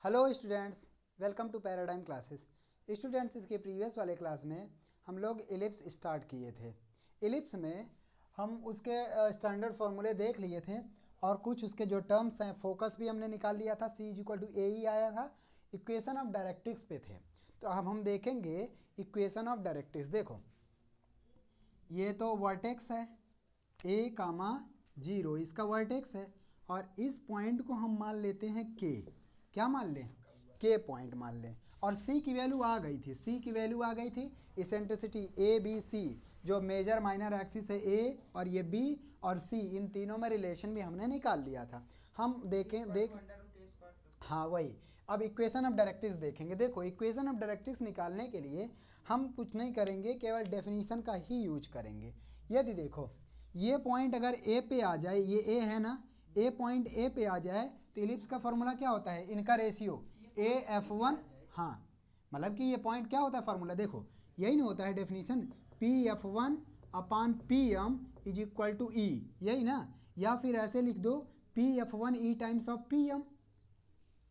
Hello students, welcome to Paradigm Classes. Students, इसके previous वाले class में हम लोग एलिप्स स्टार्ट किए थे। एलिप्स में हम उसके स्टैंडर्ड फार्मूले देख लिए थे और कुछ उसके जो टर्म्स हैं, फोकस भी हमने निकाल लिया था। C = AE आया था। इक्वेशन ऑफ डायरेक्ट्रिक्स पे थे, तो अब हम देखेंगे इक्वेशन ऑफ डायरेक्ट्रिक्स। देखो, ये तो वर्टेक्स है A, 0, इसका वर्टेक्स है और इस पॉइंट को हम मान लेते हैं K। क्या मान लें? K पॉइंट मान लें। और C की वैल्यू आ गई थी, C की वैल्यू आ गई थी। इसेंट्रिसिटी ABC, जो मेजर माइनर एक्सिस है A और ये B और C, इन तीनों में रिलेशन भी हमने निकाल लिया था। हम हाँ वही। अब इक्वेशन ऑफ डायरेक्ट्रिक्स देखेंगे। देखो, इक्वेशन ऑफ डायरेक्ट्रिक्स निकालने के लिए हम कुछ नहीं करेंगे, केवल डेफिनेशन का ही यूज करेंगे। यदि देखो, ये पॉइंट अगर A पे आ जाए, ये A है ना, A पॉइंट A पे आ जाए तो इलिप्स का फॉर्मूला क्या होता है? इनका रेशियो AF1। हाँ, मतलब कि ये पॉइंट क्या होता है फॉर्मूला? देखो, यही नहीं होता है डेफिनेशन, PF1/PM = E, यही ना। या फिर ऐसे लिख दो, PF1E times of PM,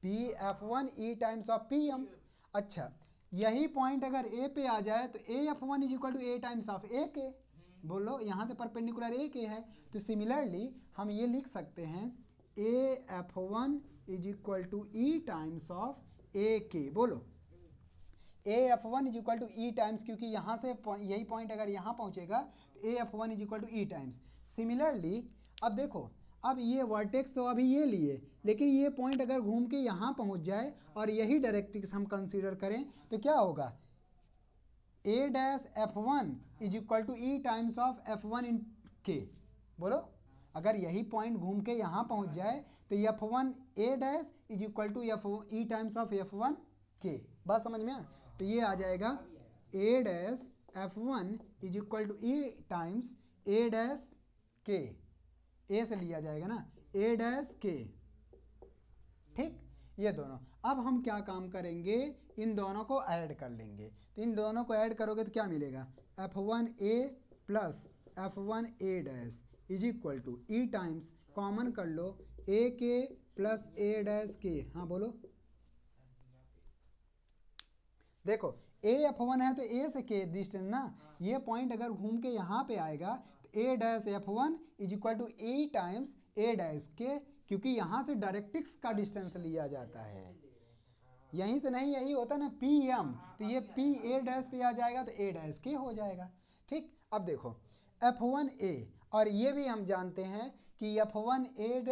PF1E times of PM। अच्छा, यही पॉइंट अगर A पे आ जाए तो AF1 = A times of AK। बोलो, यहाँ से परपेंडिकुलर AK है, तो सिमिलरली हम ये लिख सकते हैं AF1 = E times of AK। बोलो, AF1 = E टाइम्स, क्योंकि यहाँ से यही पॉइंट अगर यहाँ पहुँचेगा तो AF1 = E टाइम्स। सिमिलरली अब देखो, अब ये वर्टेक्स तो अभी ये लिए, लेकिन ये पॉइंट अगर घूम के यहाँ पहुँच जाए और यही डायरेक्ट्रिक्स हम कंसीडर करें तो क्या होगा? A-F1 = E times of F1 in K। बोलो, अगर यही पॉइंट घूम के यहाँ पहुँच जाए तो F1 A- E times of F1 K। बात समझ में आ? तो ये आ जाएगा A-F1 = E times A-K। A से लिया जाएगा ना, A-K। ठीक, ये दोनों। अब हम क्या काम करेंगे? इन दोनों को ऐड कर लेंगे। तो इन दोनों को ऐड करोगे तो क्या मिलेगा? F1A + F1A' = E times, common कर लो, AK + A' हाँ बोलो। देखो, AF1 है तो A से K डिस्टेंस ना, ये पॉइंट अगर घूम के यहाँ पे आएगा तो A-F1 = E टाइम्स A', क्योंकि यहाँ से डायरेक्ट्रिक्स का डिस्टेंस लिया जाता है। यहीं से नहीं, यही होता ना PM, तो ये PA' पे आ जाएगा तो A' हो जाएगा। ठीक, अब देखो F1A, और ये भी हम जानते हैं कि F1A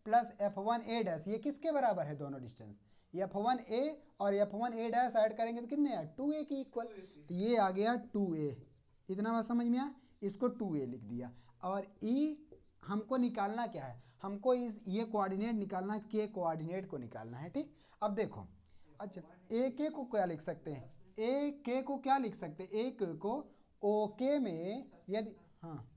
+ F1A', ये किसके बराबर है? दोनों डिस्टेंस F1A और F1A' ऐड करेंगे तो कितने हैं? 2A की इक्वल। तो ये आ गया 2A। इतना बात समझ में आया? इसको 2A लिख दिया। और E हमको निकालना क्या है? हमको ये कोऑर्डिनेट निकालना, के कोऑर्डिनेट को निकालना है। ठीक, अब देखो, अच्छा AK को क्या लिख सकते हैं? AK को क्या लिख सकते हैं? AK को OK में, यदि हाँ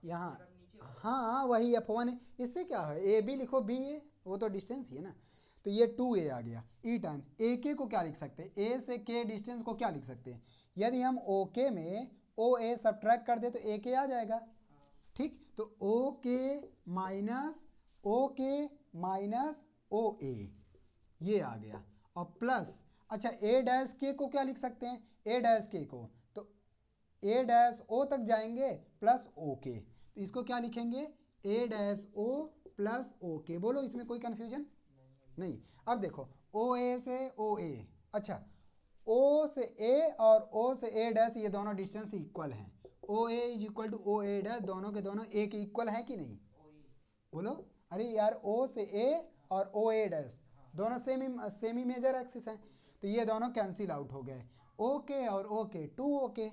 यहाँ, हाँ वही F1 है। इससे क्या है? AB लिखो, BA, वो तो डिस्टेंस ही है ना। तो ये 2A आ गया। E टाइम AK को क्या लिख सकते हैं? A से K डिस्टेंस को क्या लिख सकते हैं? यदि हम OK में OA सब्ट्रैक्ट कर दे तो AK आ जाएगा। ठीक, तो OK - OA ये आ गया, और प्लस, अच्छा A' को क्या लिख सकते हैं? A' को तो A' तक जाएंगे प्लस OK, तो इसको क्या लिखेंगे? A' + OK। बोलो, इसमें कोई कन्फ्यूजन नहीं। अब देखो, OA से OA, अच्छा O से A और O से A' ये दोनों डिस्टेंस इक्वल हैं। OA = OA', दोनों के दोनों A के इक्वल हैं कि नहीं? बोलो, अरे यार, O से A और OA' दोनों सेमी मेजर एक्सिस हैं, तो ये दोनों कैंसिल आउट हो गए। OK और OK 2OK।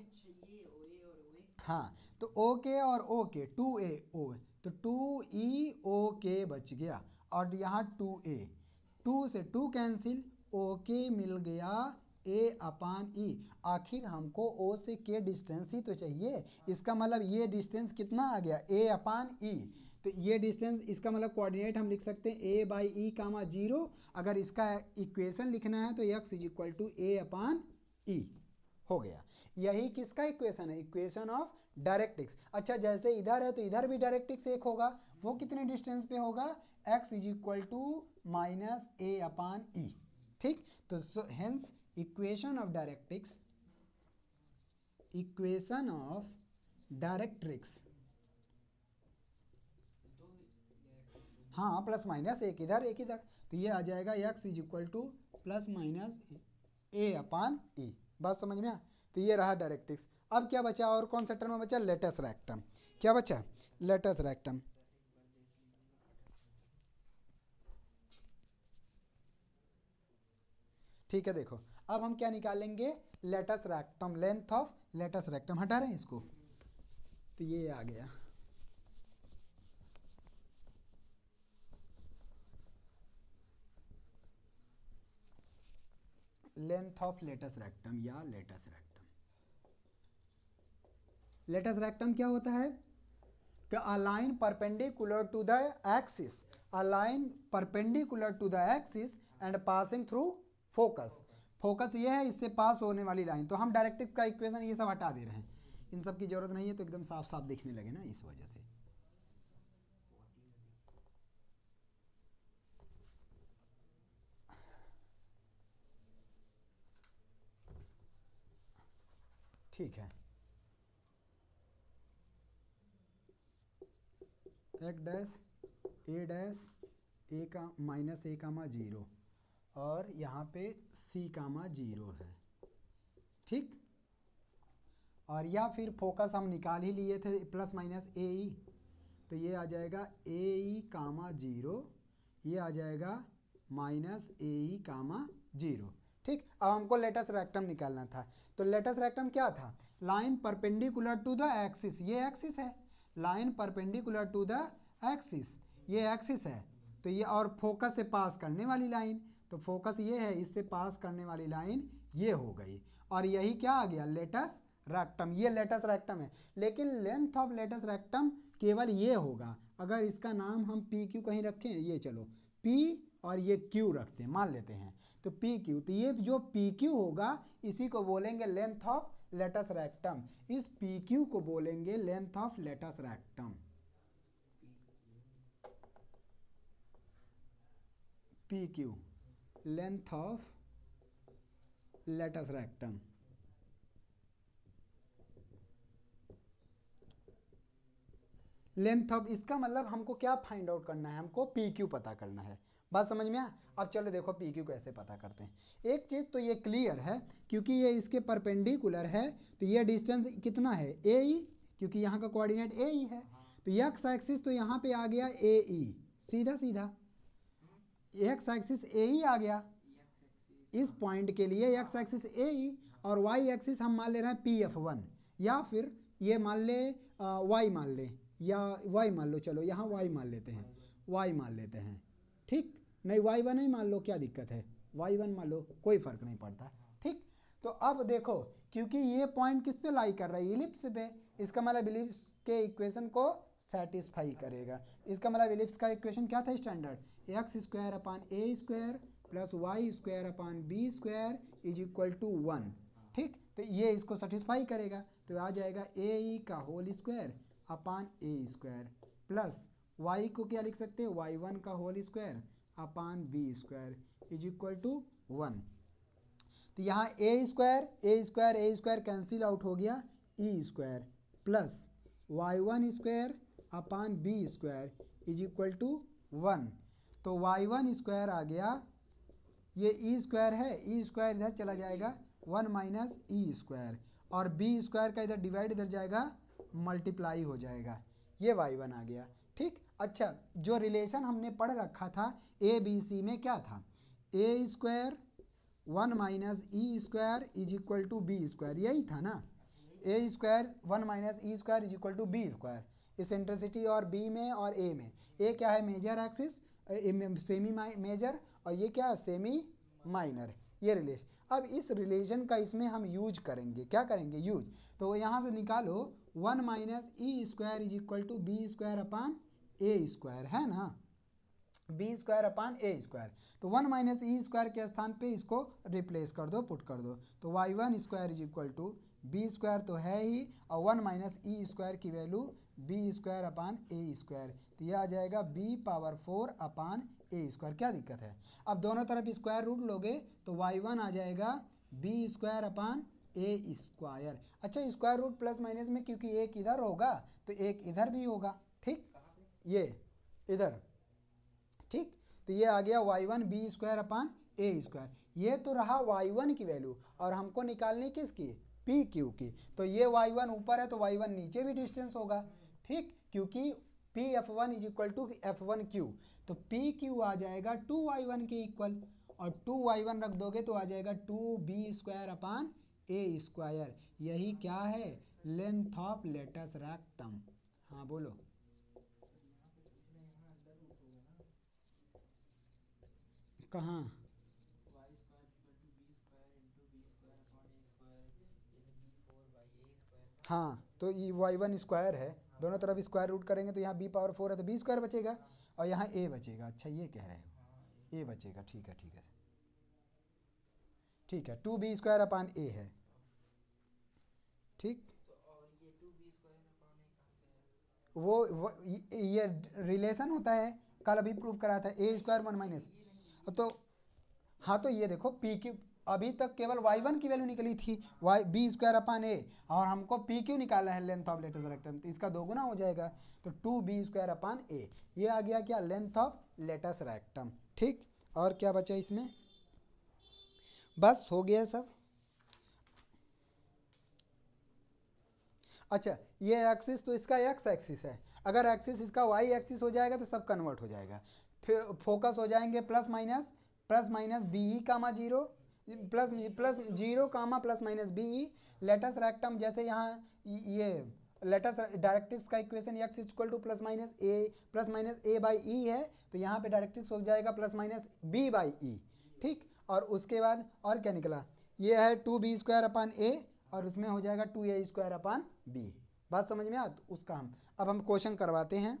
हाँ, तो OK और OK 2AO, तो 2EOK बच गया, और यहाँ 2A, 2 से 2 कैंसिल, OK मिल गया A/E। आखिर हमको O से K डिस्टेंस ही तो चाहिए। इसका मतलब ये डिस्टेंस कितना आ गया? A/E। तो ये डिस्टेंस, इसका मतलब कोऑर्डिनेट हम लिख सकते हैं A/E, 0। अगर इसका इक्वेशन लिखना है तो x = A/E हो गया। यही किसका इक्वेशन है? Equation of directrix. अच्छा जैसे इधर है तो इधर भी डायरेक्ट्रिक्स एक होगा, वो कितने डिस्टेंस पे होगा, x is equal to minus a upon e. ठीक, तो hence equation of directrix, equation of directrix, हाँ प्लस माइनस एक इधर एक इधर, तो ये आ जाएगा x is equal to plus minus a upon e. बात समझ में आ? तो ये रहा डायरेक्ट्रिक्स। अब क्या बचा, और कौन सा टर्म बचा, लेटस रेक्टम। क्या बचा, लेटस रेक्टम। ठीक है, देखो अब हम क्या निकालेंगे, latus rectum, length of latus rectum. हटा रहे हैं इसको, तो ये आ गया लेंथ ऑफ लेटस रेक्टम या लेटस रेक्टम। लेटस रेक्टम क्या होता है कि a line perpendicular to the axis, a line perpendicular to the axis and passing through focus. Focus ये है, इससे पास होने वाली लाइन। तो हम डायरेक्ट्रिक्स का इक्वेशन ये सब हटा दे रहे हैं, इन सब की जरूरत नहीं है, तो एकदम साफ साफ दिखने लगे ना, इस वजह से। ठीक है, एक डैश ए का माइनस ए कामा जीरो, और यहाँ पे सी कामा जीरो है। ठीक, और या फिर फोकस हम निकाल ही लिए थे, प्लस माइनस ए ई, तो ये आ जाएगा ए ई कामा जीरो, ये आ जाएगा माइनस ए ई कामा जीरो। ठीक, अब हमको लेटस रेक्टम निकालना था। तो लेटस रेक्टम क्या था, line perpendicular to the axis, ये एक्सिस है, line perpendicular to the axis, ये एक्सिस है। तो ये और फोकस से पास करने वाली लाइन, तो फोकस ये है, इससे पास करने वाली लाइन ये हो गई, और यही क्या आ गया, लेटस रेक्टम। ये लेटस रेक्टम है, लेकिन लेंथ ऑफ लेटस रेक्टम केवल ये होगा अगर इसका नाम हम पी क्यू कहीं रखें, ये चलो पी और ये क्यू रखते हैं, मान लेते हैं, तो पी क्यू, तो ये जो पी क्यू होगा इसी को बोलेंगे लेंथ ऑफ लेटस रेक्टम। इस पी क्यू को बोलेंगे length of latus rectum. P Q, length of latus rectum. Length of, इसका मतलब हमको क्या फाइंड आउट करना है, हमको पी क्यू पता करना है। बात समझ में आ? अब चलो देखो पी क्यू कैसे पता करते हैं। एक चीज़ तो ये क्लियर है, क्योंकि ये इसके परपेंडिकुलर है, तो ये डिस्टेंस कितना है, ए ई, क्योंकि यहाँ का कोऑर्डिनेट ए ई है। तो एक्स एक्सिस तो यहाँ पे आ गया ए ई, सीधा सीधा एक्स एक्सिस ए ई आ गया इस पॉइंट के लिए, एक्स एक्सिस ए ई, और वाई एक्सिस हम मान ले रहे हैं पी एफ वन, या फिर ये मान ले वाई मान ले, या वाई मान लो, चलो यहाँ वाई मान लेते हैं, वाई मान लेते हैं। ठीक, नहीं वाई वन ही मान लो, क्या दिक्कत है, वाई वन मान लो, कोई फर्क नहीं पड़ता। ठीक, तो अब देखो क्योंकि ये पॉइंट किस पे लाई कर रहा है, इलिप्स पे, इसका मतलब इलिप्स के इक्वेशन को सेटिस्फाई करेगा। इसका मतलब इलिप्स का इक्वेशन क्या था standard, X square upon A square plus Y square upon B square is equal to one. ठीक, तो ये इसको सेटिस्फाई करेगा, तो आ जाएगा ए ई का होल स्क्वायर अपान ए स्क्वायर प्लस वाई को क्या लिख सकते हैं, वाई वन का whole square upon B square is equal to one. तो यहाँ ए स्क्वायर कैंसिल आउट हो गया, e square plus y one square upon B square is equal to one. तो वाई वन स्क्वायर आ गया, ये E square है, E square इधर चला जाएगा, वन माइनस ई स्क्वायर, और बी स्क्वायर का इधर डिवाइड इधर जाएगा, मल्टीप्लाई हो जाएगा, ये वाई वन आ गया। ठीक, अच्छा जो रिलेशन हमने पढ़ रखा था ए बी सी में क्या था, a square one minus E square is equal to B square, यही था ना, a square one minus E square is equal to B square, eccentricity और बी में और ए में। ए क्या है, मेजर एक्सिस, सेमी मेजर, और ये क्या है, सेमी माइनर, ये रिलेशन। अब इस रिलेशन का इसमें हम यूज करेंगे, क्या करेंगे, यूज। तो यहाँ से निकालो one minus E square is equal to B square upon A square, है ना, बी स्क्वायर अपान ए स्क्वायर। तो वन माइनस ई स्क्वायर के स्थान पे इसको रिप्लेस कर दो, पुट कर दो, तो Y one square is equal to B square तो है ही, और 1 माइनस ई स्क्वायर की वैल्यू बी स्क्वायर अपान ए स्क्वायर, तो यह आ जाएगा बी पावर 4 अपान ए स्क्वायर। क्या दिक्कत है? अब दोनों तरफ स्क्वायर रूट लोगे तो y1 आ जाएगा बी स्क्वायर अपान ए स्क्वायर। अच्छा, स्क्वायर रूट प्लस माइनस में क्योंकि एक इधर होगा तो एक इधर भी होगा, ठीक, ये इधर, ठीक, तो ये आ गया y1 बी स्क्वायर अपान ए स्क्वायर। ये तो रहा y1 की वैल्यू, और हमको निकालनी किसकी? पी क्यू की। तो ये y1 ऊपर है तो y1 नीचे भी डिस्टेंस होगा, ठीक, क्योंकि P F one is equal to F one Q, तो पी क्यू आ जाएगा 2y1 के इक्वल, और 2y1 रख दोगे तो आ जाएगा 2b स्क्वायर अपान ए स्क्वायर। यही क्या है? Length of latus rectum. हाँ बोलो। कहाँ? हाँ, तो ये y1 स्क्वायर है, दोनों तरफ स्क्वायर रूट करेंगे तो यहाँ b पावर 4 है तो b स्क्वायर बचेगा, और यहाँ a बचेगा। अच्छा, ये कह रहे हो a बचेगा, ठीक है ठीक है ठीक है, 2b स्क्वायर अपान a है, ठीक। वो ये रिलेशन होता है, कल अभी प्रूव करा था, ए स्क्वायर 1 माइनस, तो हाँ, तो ये देखो पी क्यू, अभी तक केवल y1 की वैल्यू निकली थी, y बी स्क्वायर अपान ए, और हमको पी क्यू निकालना है, लेंथ ऑफ लेटस रेक्टम, तो इसका दोगुना हो जाएगा, तो 2b स्क्वायर अपान ए, ये आ गया क्या? लेंथ ऑफ लेटस रेक्टम, ठीक। और क्या बचा इसमें? बस हो गया सब। अच्छा, ये एक्सिस तो इसका एक्स एक्सिस है, अगर एक्सिस इसका वाई एक्सिस हो जाएगा तो सब कन्वर्ट हो जाएगा, फिर फोकस हो जाएंगे plus minus b e comma zero, plus plus zero comma plus minus b e. Latus rectum जैसे यहाँ ये लेटस डायरेक्ट्रिक्स का equation x equal to plus minus a by e है, तो यहाँ पे डायरेक्ट्रिक्स हो जाएगा plus minus b by e, ठीक। और उसके बाद और क्या निकला? ये है 2b स्क्वायर अपान ए, और उसमें हो जाएगा 2a स्क्वायर अपान बी। बात समझ में आ? तो उसका हम क्वेश्चन करवाते हैं,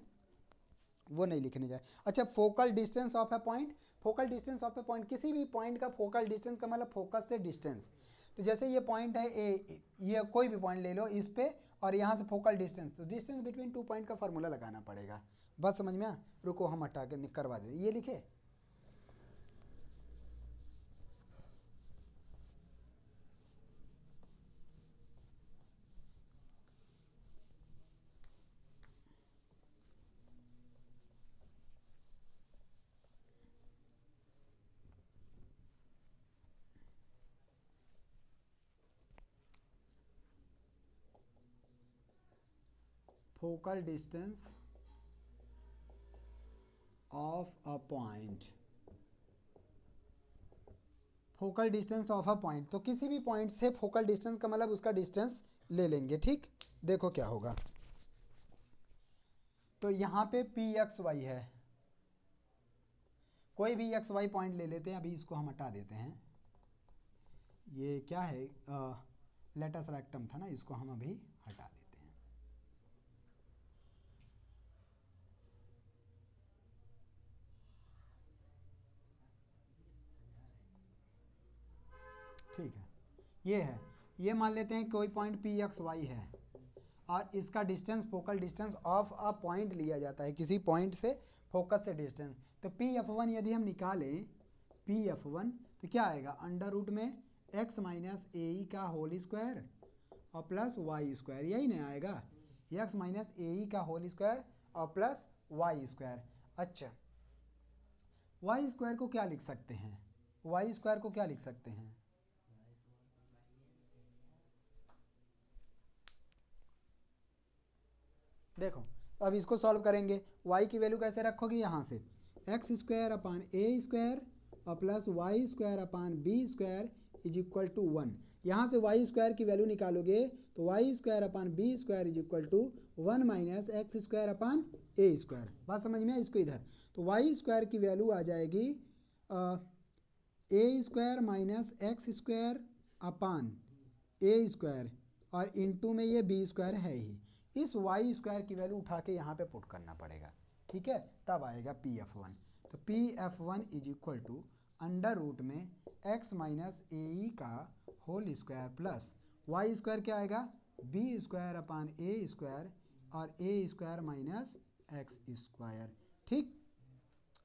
वो नहीं लिखने जाए। अच्छा, focal distance of A point, focal distance of A point, किसी भी पॉइंट का फोकल डिस्टेंस का मतलब फोकस से डिस्टेंस। तो जैसे ये पॉइंट है ए, ये कोई भी पॉइंट ले लो इस पे, और यहाँ से फोकल डिस्टेंस, तो डिस्टेंस बिटवीन 2 पॉइंट का फॉर्मूला लगाना पड़ेगा। बस समझ में आ? रुको हम हटा के करवा देते, ये लिखे। Focal distance of a point, focal distance of a point, तो किसी भी पॉइंट से फोकल डिस्टेंस का मतलब उसका डिस्टेंस ले लेंगे, ठीक। देखो क्या होगा, तो यहाँ पे पी एक्स वाई है, कोई भी एक्स वाई पॉइंट ले लेते हैं, अभी इसको हम हटा देते हैं, ये क्या है लेटस रेक्टम था ना, इसको हम अभी हटा देते हैं। ठीक है, ये है, ये मान लेते हैं कोई पॉइंट पी एक्स वाई है, और इसका distance focal distance of a point लिया जाता है, किसी पॉइंट से फोकस से डिस्टेंस। तो पी एफ वन यदि हम निकालें, पी एफ वन, तो क्या आएगा? अंडर रूट में एक्स माइनस ए ई का होल स्क्वायर और प्लस वाई स्क्वायर, यही नहीं आएगा? एक्स माइनस ए ई का होल स्क्वायर और प्लस वाई स्क्वायर। अच्छा, वाई स्क्वायर को क्या लिख सकते हैं? वाई स्क्वायर को क्या लिख सकते हैं? देखो, अब इसको सॉल्व करेंगे, y की वैल्यू कैसे रखोगे? यहाँ से एक्स स्क्वायर अपान ए स्क्वायर और plus Y square upon B square is equal to 1। यहाँ से वाई स्क्वायर की वैल्यू निकालोगे तो y square upon B square is equal to 1 minus x square upon A square. बात समझ में? इसको इधर, तो वाई स्क्वायर की वैल्यू आ जाएगी a square minus x square upon A square, और इनटू में ये बी स्क्वायर है ही, इस वाई स्क्वायर की वैल्यू उठा के यहाँ पे पुट करना पड़ेगा, ठीक है, तब आएगा पी एफ वन। तो P F one is equal to under root में एक्स माइनस ए ई का whole square plus Y square क्या आएगा, बी स्क्वायर अपान ए स्क्वायर और A square minus x square. ठीक,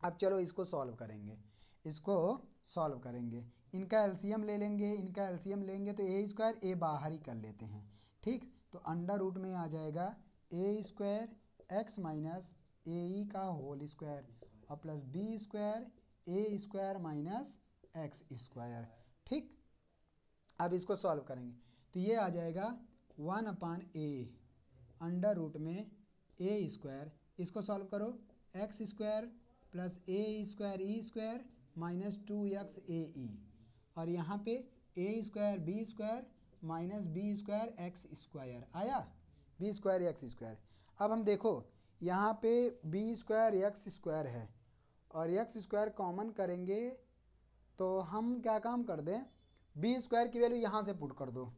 अब चलो इसको सॉल्व करेंगे, इसको सॉल्व करेंगे, इनका एलसीएम ले लेंगे, इनका एलसीएम लेंगे तो ए स्क्वायर ए बाहर ही कर लेते हैं। ठीक, तो अंडर रूट में आ जाएगा ए स्क्वायर एक्स माइनस ए ई का होल स्क्वायर और plus b square a square minus x square. ठीक, अब इसको सॉल्व करेंगे तो ये आ जाएगा 1/a अंडर रूट में ए स्क्वायर, इसको सॉल्व करो, x square plus a square e square minus 2x a e और यहाँ पे a square b square minus b square x square आया, बी स्क्वायर एक्स स्क्वायर। अब हम देखो यहाँ पे बी स्क्वायर एक्स स्क्वायर है और एक्स स्क्वायर कॉमन करेंगे तो हम क्या काम कर दें, बी स्क्वायर की वैल्यू यहाँ से पुट कर दो,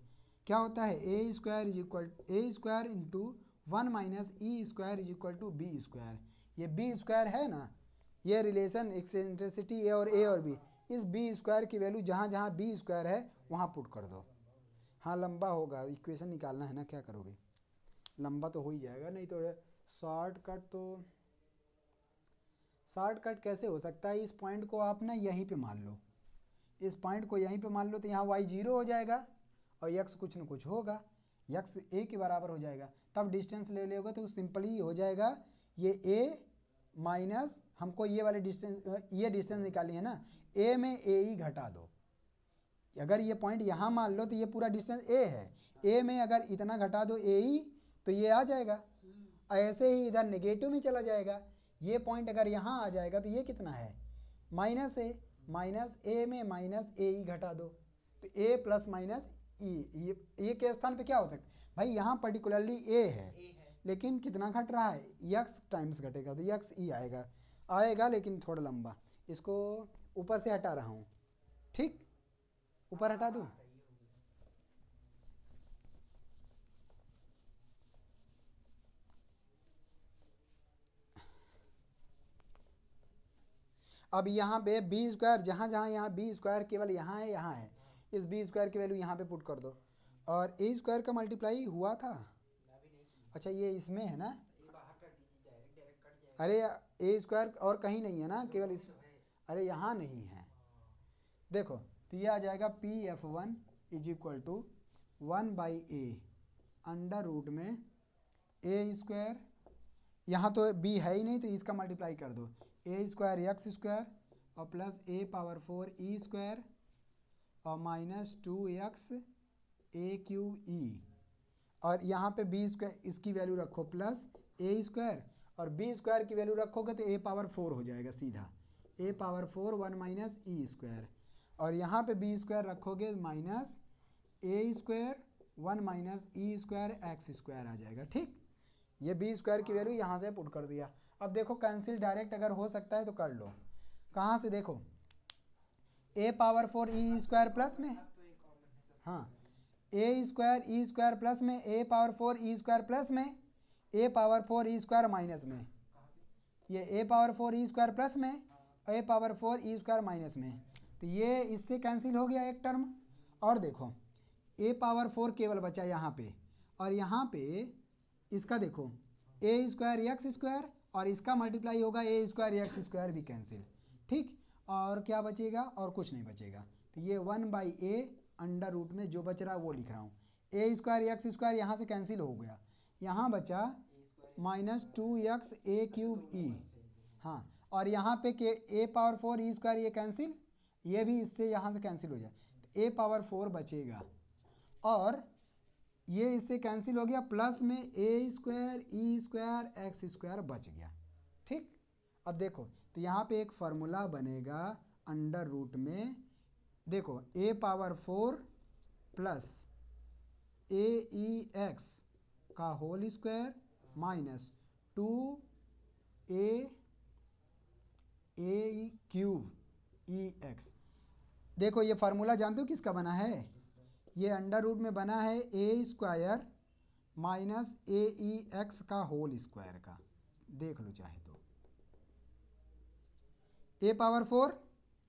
क्या होता है a square is equal a square into 1 minus E square is equal to B square. ये बी स्क्वायर है ना, ये रिलेशन एक्सेंट्रिसिटी ए और बी, इस बी स्क्वायर की वैल्यू जहाँ जहाँ बी स्क्वायर है वहाँ पुट कर दो। हाँ लंबा होगा, इक्वेशन निकालना है ना, क्या करोगे, लंबा तो हो ही जाएगा, नहीं तो शॉर्टकट कैसे हो सकता है, इस पॉइंट को आप ना यहीं पे मान लो, इस पॉइंट को यहीं पे मान लो तो यहाँ y 0 हो जाएगा और x कुछ न कुछ होगा, x a के बराबर हो जाएगा, तब डिस्टेंस ले लेगा तो सिंपली हो जाएगा ये a माइनस, हमको ये वाले डिस्टेंस निकाली है ना, a में a ही घटा दो, अगर ये पॉइंट यहाँ मान लो तो ये पूरा डिस्टेंस a है, a में अगर इतना घटा दो a ही तो ये आ जाएगा, ऐसे ही इधर नेगेटिव में चला जाएगा, ये पॉइंट अगर यहाँ आ जाएगा तो ये कितना है माइनस a, माइनस ए में माइनस ए ही घटा दो तो ए प्लस माइनस ई, ये के स्थान पे क्या हो सकता है भाई, यहाँ पर्टिकुलरली ए है लेकिन कितना घट रहा है, यक्स टाइम्स घटेगा तो यक्स ई आएगा लेकिन थोड़ा लंबा, इसको ऊपर से हटा रहा हूँ। ठीक, ऊपर हटा दूँ, अब यहाँ पे बी स्क्वायर जहाँ जहाँ यहाँ बी स्क्वायर केवल यहाँ है, इस बी स्क्वायर की वैल्यू यहाँ पे पुट कर दो और ए स्क्वायर का मल्टीप्लाई हुआ था, अच्छा ये इसमें है ना, अरे ए स्क्वायर और कहीं नहीं है ना, केवल इस, अरे यहाँ नहीं है, देखो तो ये आ जाएगा PF1 is equal to 1/a under root में ए स्क्वायर, यहाँ तो b है ही नहीं तो इसका मल्टीप्लाई कर दो, ए स्क्वायर एक्स स्क्वायर और plus a power 4 E square और माइनस 2x ए क्यूब ई और यहाँ पे बी स्क्वायर इसकी वैल्यू रखो प्लस ए स्क्वायर और बी स्क्वायर की वैल्यू रखोगे तो a पावर 4 हो जाएगा सीधा, a power 4 1 minus E square और यहाँ पे बी स्क्वायर रखोगे माइनस ए square 1 minus E square x square आ जाएगा। ठीक, ये बी स्क्वायर की वैल्यू यहाँ से पुट कर दिया। अब देखो कैंसिल डायरेक्ट अगर हो सकता है तो कर लो, कहाँ से देखो ए पावर 4 ई स्क्वायर प्लस में, हाँ ए स्क्वायर ई स्क्वायर प्लस में ए पावर 4 ई स्क्वायर प्लस में ए पावर 4 ई स्क्वायर माइनस में, ये ए पावर 4 ई स्क्वायर प्लस में ए पावर 4 ई स्क्वायर माइनस में, तो ये इससे कैंसिल हो गया एक टर्म। और देखो ए पावर 4 केवल बचा यहाँ पे और यहाँ पे इसका देखो ए स्क्वायर एक्स स्क्वायर और इसका मल्टीप्लाई होगा ए स्क्वायर एक्स स्क्वायर भी कैंसिल। ठीक, और क्या बचेगा, और कुछ नहीं बचेगा, तो ये 1/a अंडर रूट में जो बच रहा है वो लिख रहा हूँ, ए स्क्वायर एक्स स्क्वायर यहाँ से कैंसिल हो गया, यहाँ बचा माइनस 2x ए क्यूब ई, हाँ और यहाँ पे के ए पावर 4 ई स्क्वायर ये कैंसिल, ये भी इससे यहाँ से कैंसिल हो जाए तो ए पावर 4 बचेगा और ये इससे कैंसिल हो गया, प्लस में ए square e square x square बच गया। ठीक, अब देखो तो यहाँ पे एक फार्मूला बनेगा अंडर रूट में, देखो ए पावर 4 प्लस ए ई एक्स का होल स्क्वायर माइनस 2a ए क्यूब ई एक्स, देखो ये फार्मूला जानते हो किसका बना है, ये अंडर रूट में बना है a square minus A e x का होल स्क्वायर का, देख लो चाहे तो, ए पावर 4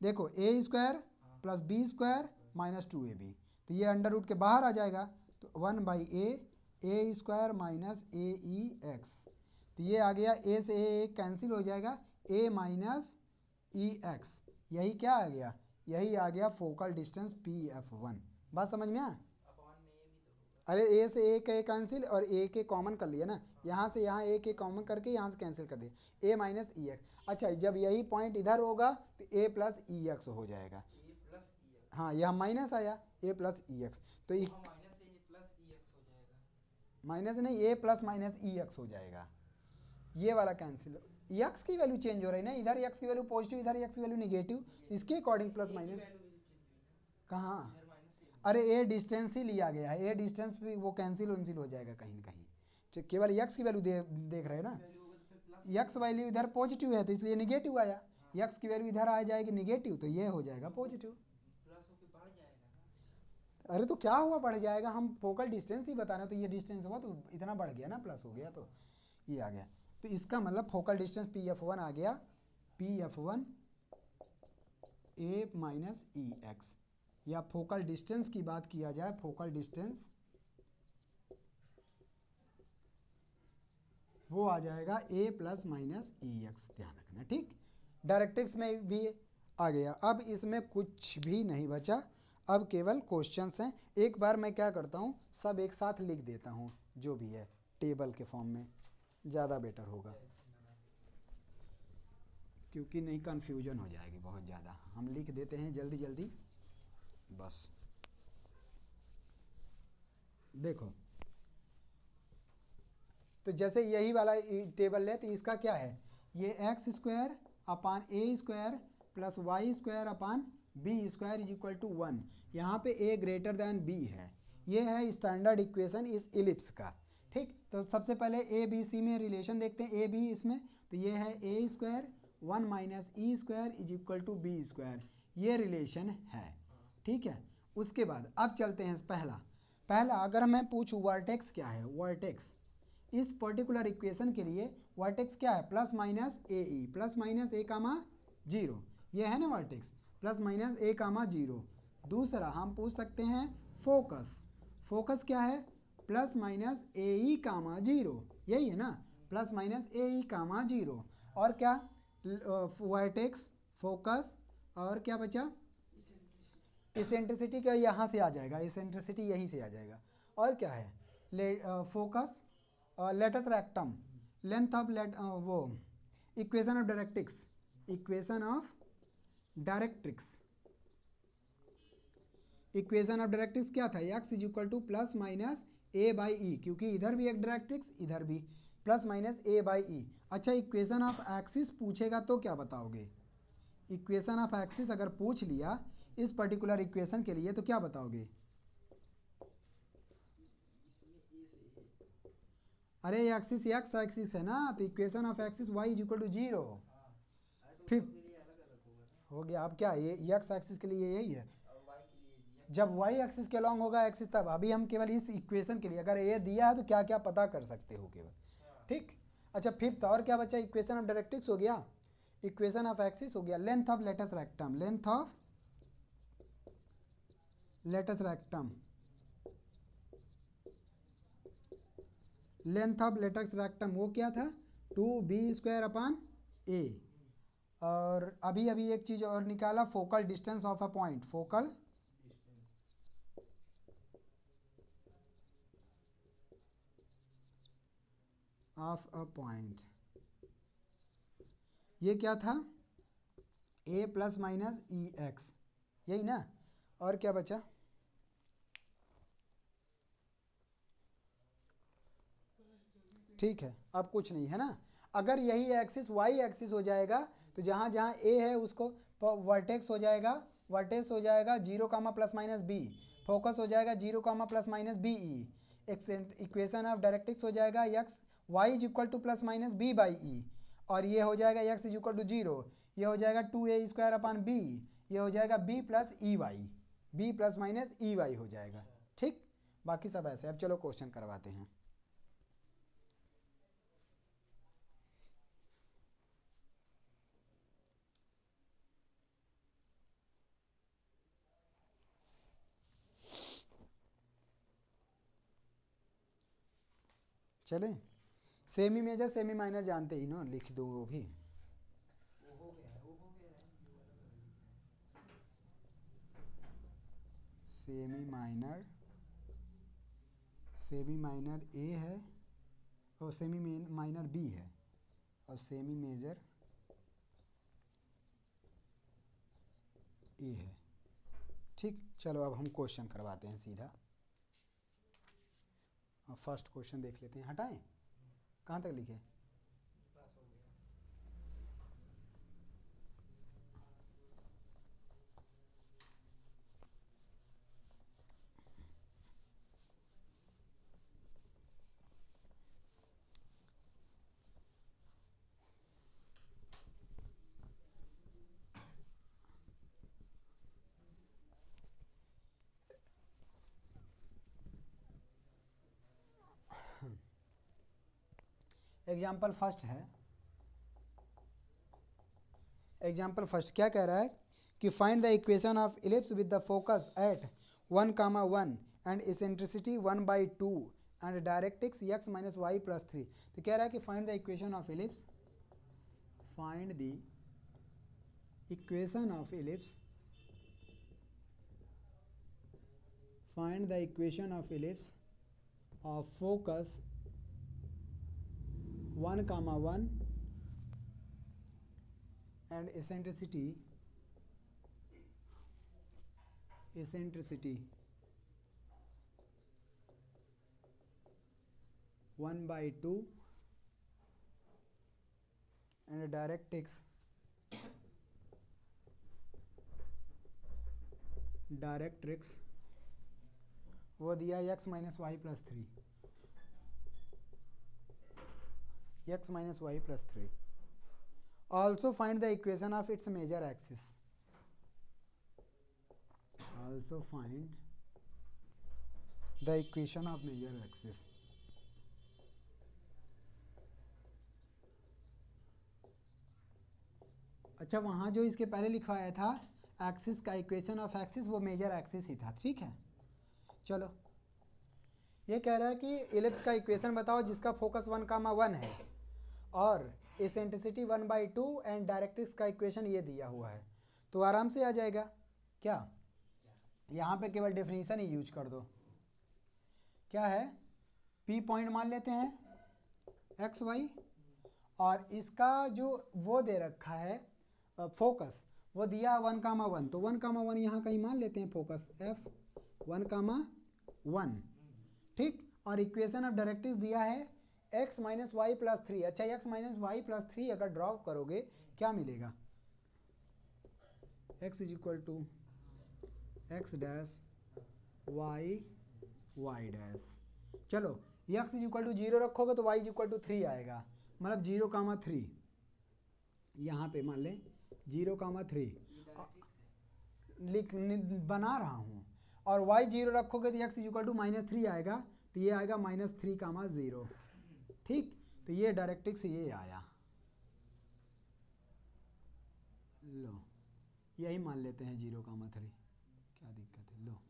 देखो a square plus b square minus 2ab, तो ये अंडर रूट के बाहर आ जाएगा तो 1/a माइनस ए ई एक्स। तो ये आ गया, ए से ए कैंसिल हो जाएगा, ए माइनस ई एक्स। यही क्या आ गया, यही आ गया फोकल डिस्टेंस PF1। बात समझ में आया? अरे ए से ए के कैंसिल और ए के कॉमन कर लिया ना, यहाँ से यहाँ ए के कॉमन करके यहाँ से कैंसिल कर दिया, ए माइनस ई एक्स। अच्छा, जब यही पॉइंट इधर होगा तो ए प्लस ई एक्स हो जाएगा। हाँ, यह माइनस आया, ए प्लस ई एक्स। तो माइनस नहीं, ए प्लस माइनस ई एक्स हो जाएगा। ये वाला कैंसिल, एक्स की वैल्यू चेंज हो रही है ना, इधर एक्स की वैल्यू पॉजिटिव, इधर एक्स की वैल्यू निगेटिव, इसके अकॉर्डिंग प्लस माइनस। कहाँ? अरे ए डिस्टेंस ही लिया गया है, ए डिस्टेंस भी वो कैंसिल वैंसिल हो जाएगा कहीं ना कहीं। तो केवल एक्स की वैल्यू देख रहे हैं ना, एक्स वैल्यू इधर पॉजिटिव है तो इसलिए निगेटिव आया, एक्स की वैल्यू इधर आ जाएगी निगेटिव तो ये हो जाएगा पॉजिटिव। अरे तो क्या हुआ बढ़ जाएगा, हम फोकल डिस्टेंस ही बता रहे हैं, तो ये डिस्टेंस हुआ तो इतना बढ़ गया ना, प्लस हो गया तो ये आ गया। तो इसका मतलब फोकल डिस्टेंस PF1 आ गया, PF1 ए माइनस ई एक्स। या फोकल डिस्टेंस की बात किया जाए, फोकल डिस्टेंस वो आ जाएगा ए प्लस माइनस ई एक्स, ध्यान रखना। ठीक, डायरेक्ट्रिक्स में भी आ गया। अब इसमें कुछ भी नहीं बचा, अब केवल क्वेश्चंस हैं। एक बार मैं क्या करता हूँ, सब एक साथ लिख देता हूँ जो भी है टेबल के फॉर्म में, ज़्यादा बेटर होगा, क्योंकि नहीं कन्फ्यूजन हो जाएगी बहुत ज़्यादा। हम लिख देते हैं जल्दी जल्दी बस। देखो, तो जैसे यही वाला टेबल ले तो इसका क्या है, ये x² upon a² plus y² upon b² is equal to 1। यहाँ पे a ग्रेटर दैन b है, ये है स्टैंडर्ड इक्वेशन इस इलिप्स का। ठीक, तो सबसे पहले a b c में रिलेशन देखते हैं, a b इसमें, तो ये है a² 1 minus e² is equal to b², ये रिलेशन है। ठीक है, उसके बाद अब चलते हैं पहला अगर मैं पूछूँ वर्टेक्स क्या है, वर्टेक्स इस पर्टिकुलर इक्वेशन के लिए वर्टेक्स क्या है, plus minus A E, plus minus a comma 0, ये है ना vertex, plus minus a comma 0। दूसरा हम पूछ सकते हैं फोकस क्या है, प्लस माइनस ए ई कामा 0, यही है ना, प्लस माइनस ए ई कामा 0। और क्या, वर्टेक्स, फोकस, और क्या बचा, इसेंट्रिसिटी का यहाँ से आ जाएगा, इसेंट्रिसिटी यहीं से आ जाएगा। और क्या है, focus, latus rectum, length of वो equation of directrix, equation of directrix क्या था, x is equal to plus minus a by e, क्योंकि इधर भी एक डायरेक्ट्रिक्स इधर भी, plus minus a by e. अच्छा, इक्वेशन ऑफ एक्सिस पूछेगा तो क्या बताओगे, इक्वेशन ऑफ एक्सिस अगर पूछ लिया इस पर्टिकुलर इक्वेशन के लिए तो क्या बताओगे, अरे एक्सिस एक्स एक्सिस है ना, तो equation of axis y is equal to 0। फिर हो गया, अब क्या ये एक्स एक्सिस के लिए यही है, जब y एक्सिस के लॉन्ग होगा एक्सिस तब। अभी हम केवल इस इक्वेशन के लिए अगर ये दिया है तो क्या क्या पता कर सकते हो केवल। ठीक, अच्छा फिफ्थ और क्या बचा, इक्वेशन ऑफ डायरेक्ट्रिक्स हो गया, इक्वेशन ऑफ एक्सिस हो गया, length of latus rectum, length of latus rectum वो क्या था, 2b² अपान a। और अभी एक चीज और निकाला, focal distance of a point, focal of a point, ये क्या था, a plus minus E x, यही ना। और क्या बचा, ठीक है, अब कुछ नहीं है ना। अगर यही एक्सिस वाई एक्सिस हो जाएगा तो जहाँ जहाँ ए है उसको वर्टेक्स हो जाएगा 0 comma plus minus b, focus हो जाएगा 0 comma plus minus b e, equation of directrix हो जाएगा x y is equal to plus minus b by e, और ये हो जाएगा एक्स इज इक्वल टू 0, ये हो जाएगा 2a² अपान बी, ये हो जाएगा B plus E Y, B plus minus E Y हो जाएगा। ठीक, बाकी सब ऐसे। अब चलो क्वेश्चन करवाते हैं। चले। सेमी मेजर सेमी माइनर जानते ही ना, लिख दो वो भी। सेमी माइनर ए है और सेमी माइनर बी है और सेमी मेजर ए है। ठीक, चलो अब हम क्वेश्चन करवाते हैं सीधा। अब फर्स्ट क्वेश्चन देख लेते हैं। हटाएं, कहाँ तक लिखे? एग्जाम्पल फर्स्ट है। एग्जाम्पल फर्स्ट क्या कह रहा है कि find the equation of ellipse with the focus at 1,1 and eccentricity 1/2 and directrix x minus Y plus 3। तो कह रहा है कि find the equation of ellipse, find the equation of ellipse, find the equation of ellipse of focus 1,1 and eccentricity 1/2 and directrix वो दिया x minus Y plus 3, x minus Y plus 3। Also find the equation of its major axis. Also find the equation of major axis. अच्छा, वहाँ जो इसके पहले लिखवाया था axis का इक्वेशन ऑफ एक्सिस, वो मेजर एक्सिस ही था। ठीक है, चलो। ये कह रहा है कि इलिप्स का इक्वेशन बताओ जिसका फोकस 1,1 है और इसेंट्रिसिटी 1/2 एंड डायरेक्ट्रिक्स का इक्वेशन ये दिया हुआ है। तो आराम से आ जाएगा। क्या यहाँ पे केवल डेफिनेशन ही यूज कर दो। क्या है, P पॉइंट मान लेते हैं x y, और इसका जो वो दे रखा है फोकस, वो दिया 1,1। तो 1,1 यहाँ कहीं मान लेते हैं फोकस f 1,1। ठीक, और इक्वेशन ऑफ डायरेक्ट्रिक्स दिया है x माइनस वाई प्लस 3। अच्छा, x माइनस वाई प्लस 3 अगर ड्रॉप करोगे क्या मिलेगा? x is equal to X dash Y Y dash. चलो, x इज इक्वल टू 0 रखोगे तो y इज इक्वल टू 3 आएगा, मतलब 0,3 यहाँ पे मान लें 0,3 लिख बना रहा हूँ, और y 0 रखोगे तो x इज इक्वल टू -3 आएगा, तो ये आएगा -3,0। ठीक, तो ये डायरेक्ट्रिक्स ये आया। लो, यही मान लेते हैं 0,3, क्या दिक्कत है? लो,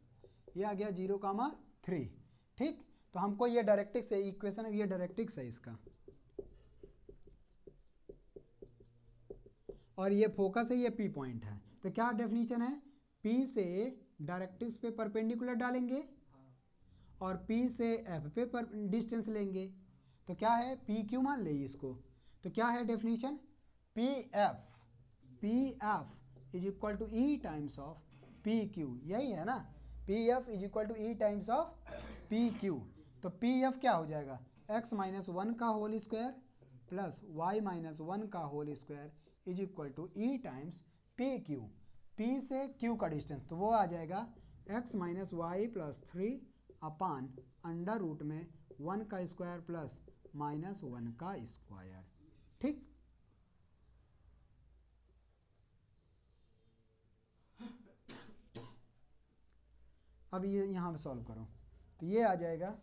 ये आ गया 0,3। ठीक, तो हमको ये डायरेक्ट्रिक्स है, इक्वेशन ये डायरेक्ट्रिक्स है इसका, और ये फोकस है, ये P पॉइंट है। तो क्या डेफिनेशन है? P से डायरेक्ट्रिक्स पे परपेंडिकुलर डालेंगे और P से F पे डिस्टेंस लेंगे, तो क्या है? PQ मान ले इसको। तो क्या है definition? PF is equal to E times of PQ, यही है ना? PF is equal to E times of PQ। तो PF क्या हो जाएगा? x माइनस 1 का whole square plus y minus 1 का whole square is equal to E times PQ। P से Q का डिस्टेंस, तो वो आ जाएगा x minus Y plus 3 upon under root में 1 का स्क्वायर प्लस -1 का स्क्वायर। ठीक, अब ये यहाँ सॉल्व करो तो ये आ जाएगा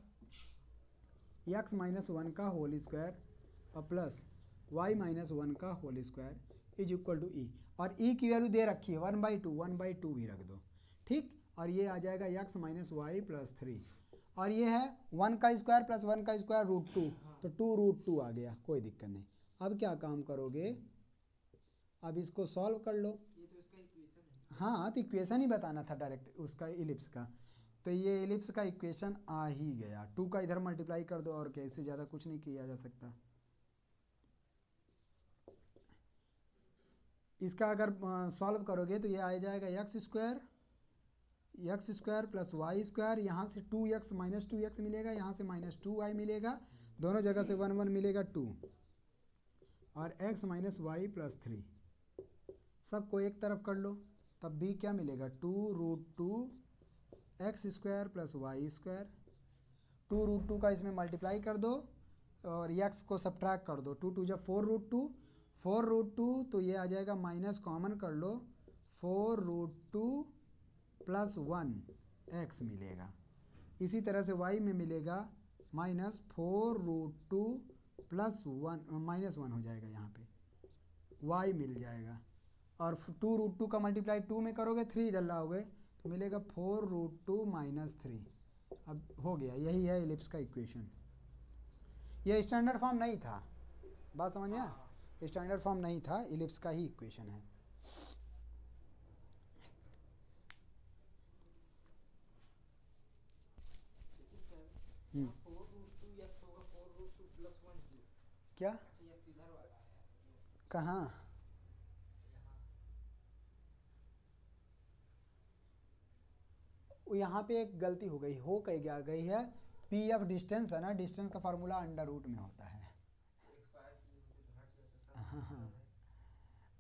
x माइनस 1 का होल स्क्वायर और प्लस y माइनस 1 का whole square is equal to e, और ई की वैल्यू दे रखी है 1/2 भी रख दो। ठीक, और ये आ जाएगा x माइनस वाई प्लस 3, और ये है 1 का स्क्वायर प्लस 1 का स्क्वायर √2, तो 2√2 आ गया, कोई दिक्कत नहीं। अब क्या काम करोगे, अब इसको सॉल्व कर लो। ये तो इसका इक्वेशन है। हाँ, तो इक्वेशन ही बताना था डायरेक्ट उसका, इलिप्स का। तो ये इलिप्स का इक्वेशन आ ही गया। 2 का इधर मल्टीप्लाई कर दो, और क्या, इससे ज़्यादा कुछ नहीं किया जा सकता। इसका अगर सॉल्व करोगे तो ये आ जाएगा X square plus Y square, यहाँ से 2x माइनस 2x मिलेगा, यहाँ से माइनस 2y मिलेगा, दोनों जगह से 1 1 मिलेगा 2, और x माइनस वाई प्लस 3, सबको एक तरफ कर लो, तब भी क्या मिलेगा, 2√2 X square plus Y square. 2√2 का इसमें मल्टीप्लाई कर दो, और x को सब्ट्रैक्ट कर दो, 2 2 जब 4√2, 4√2, तो ये आ जाएगा, माइनस कॉमन कर लो, 4√2 प्लस 1 x मिलेगा। इसी तरह से y में मिलेगा माइनस 4√2 प्लस 1, माइनस 1 हो जाएगा, यहाँ पे y मिल जाएगा। और 2√2 का मल्टीप्लाई 2 में करोगे, 3 इधर लाओगे, तो मिलेगा 4√2 माइनस 3। अब हो गया, यही है इलिप्स का इक्वेशन। ये स्टैंडर्ड फॉर्म नहीं था, बात समझ में आया? स्टैंडर्ड फॉर्म नहीं था, इलिप्स का ही इक्वेशन है। लेकिन सर यहाँ 4√2 x होगा, 4√2 प्लस 1 क्यों? क्या, अच्छा x इधर वाला है कहाँ? यहाँ पे एक गलती हो गई, हो कहीं क्या गई है, पी एफ डिस्टेंस है ना, डिस्टेंस का फार्मूला अंडर रूट में होता है। हाँ,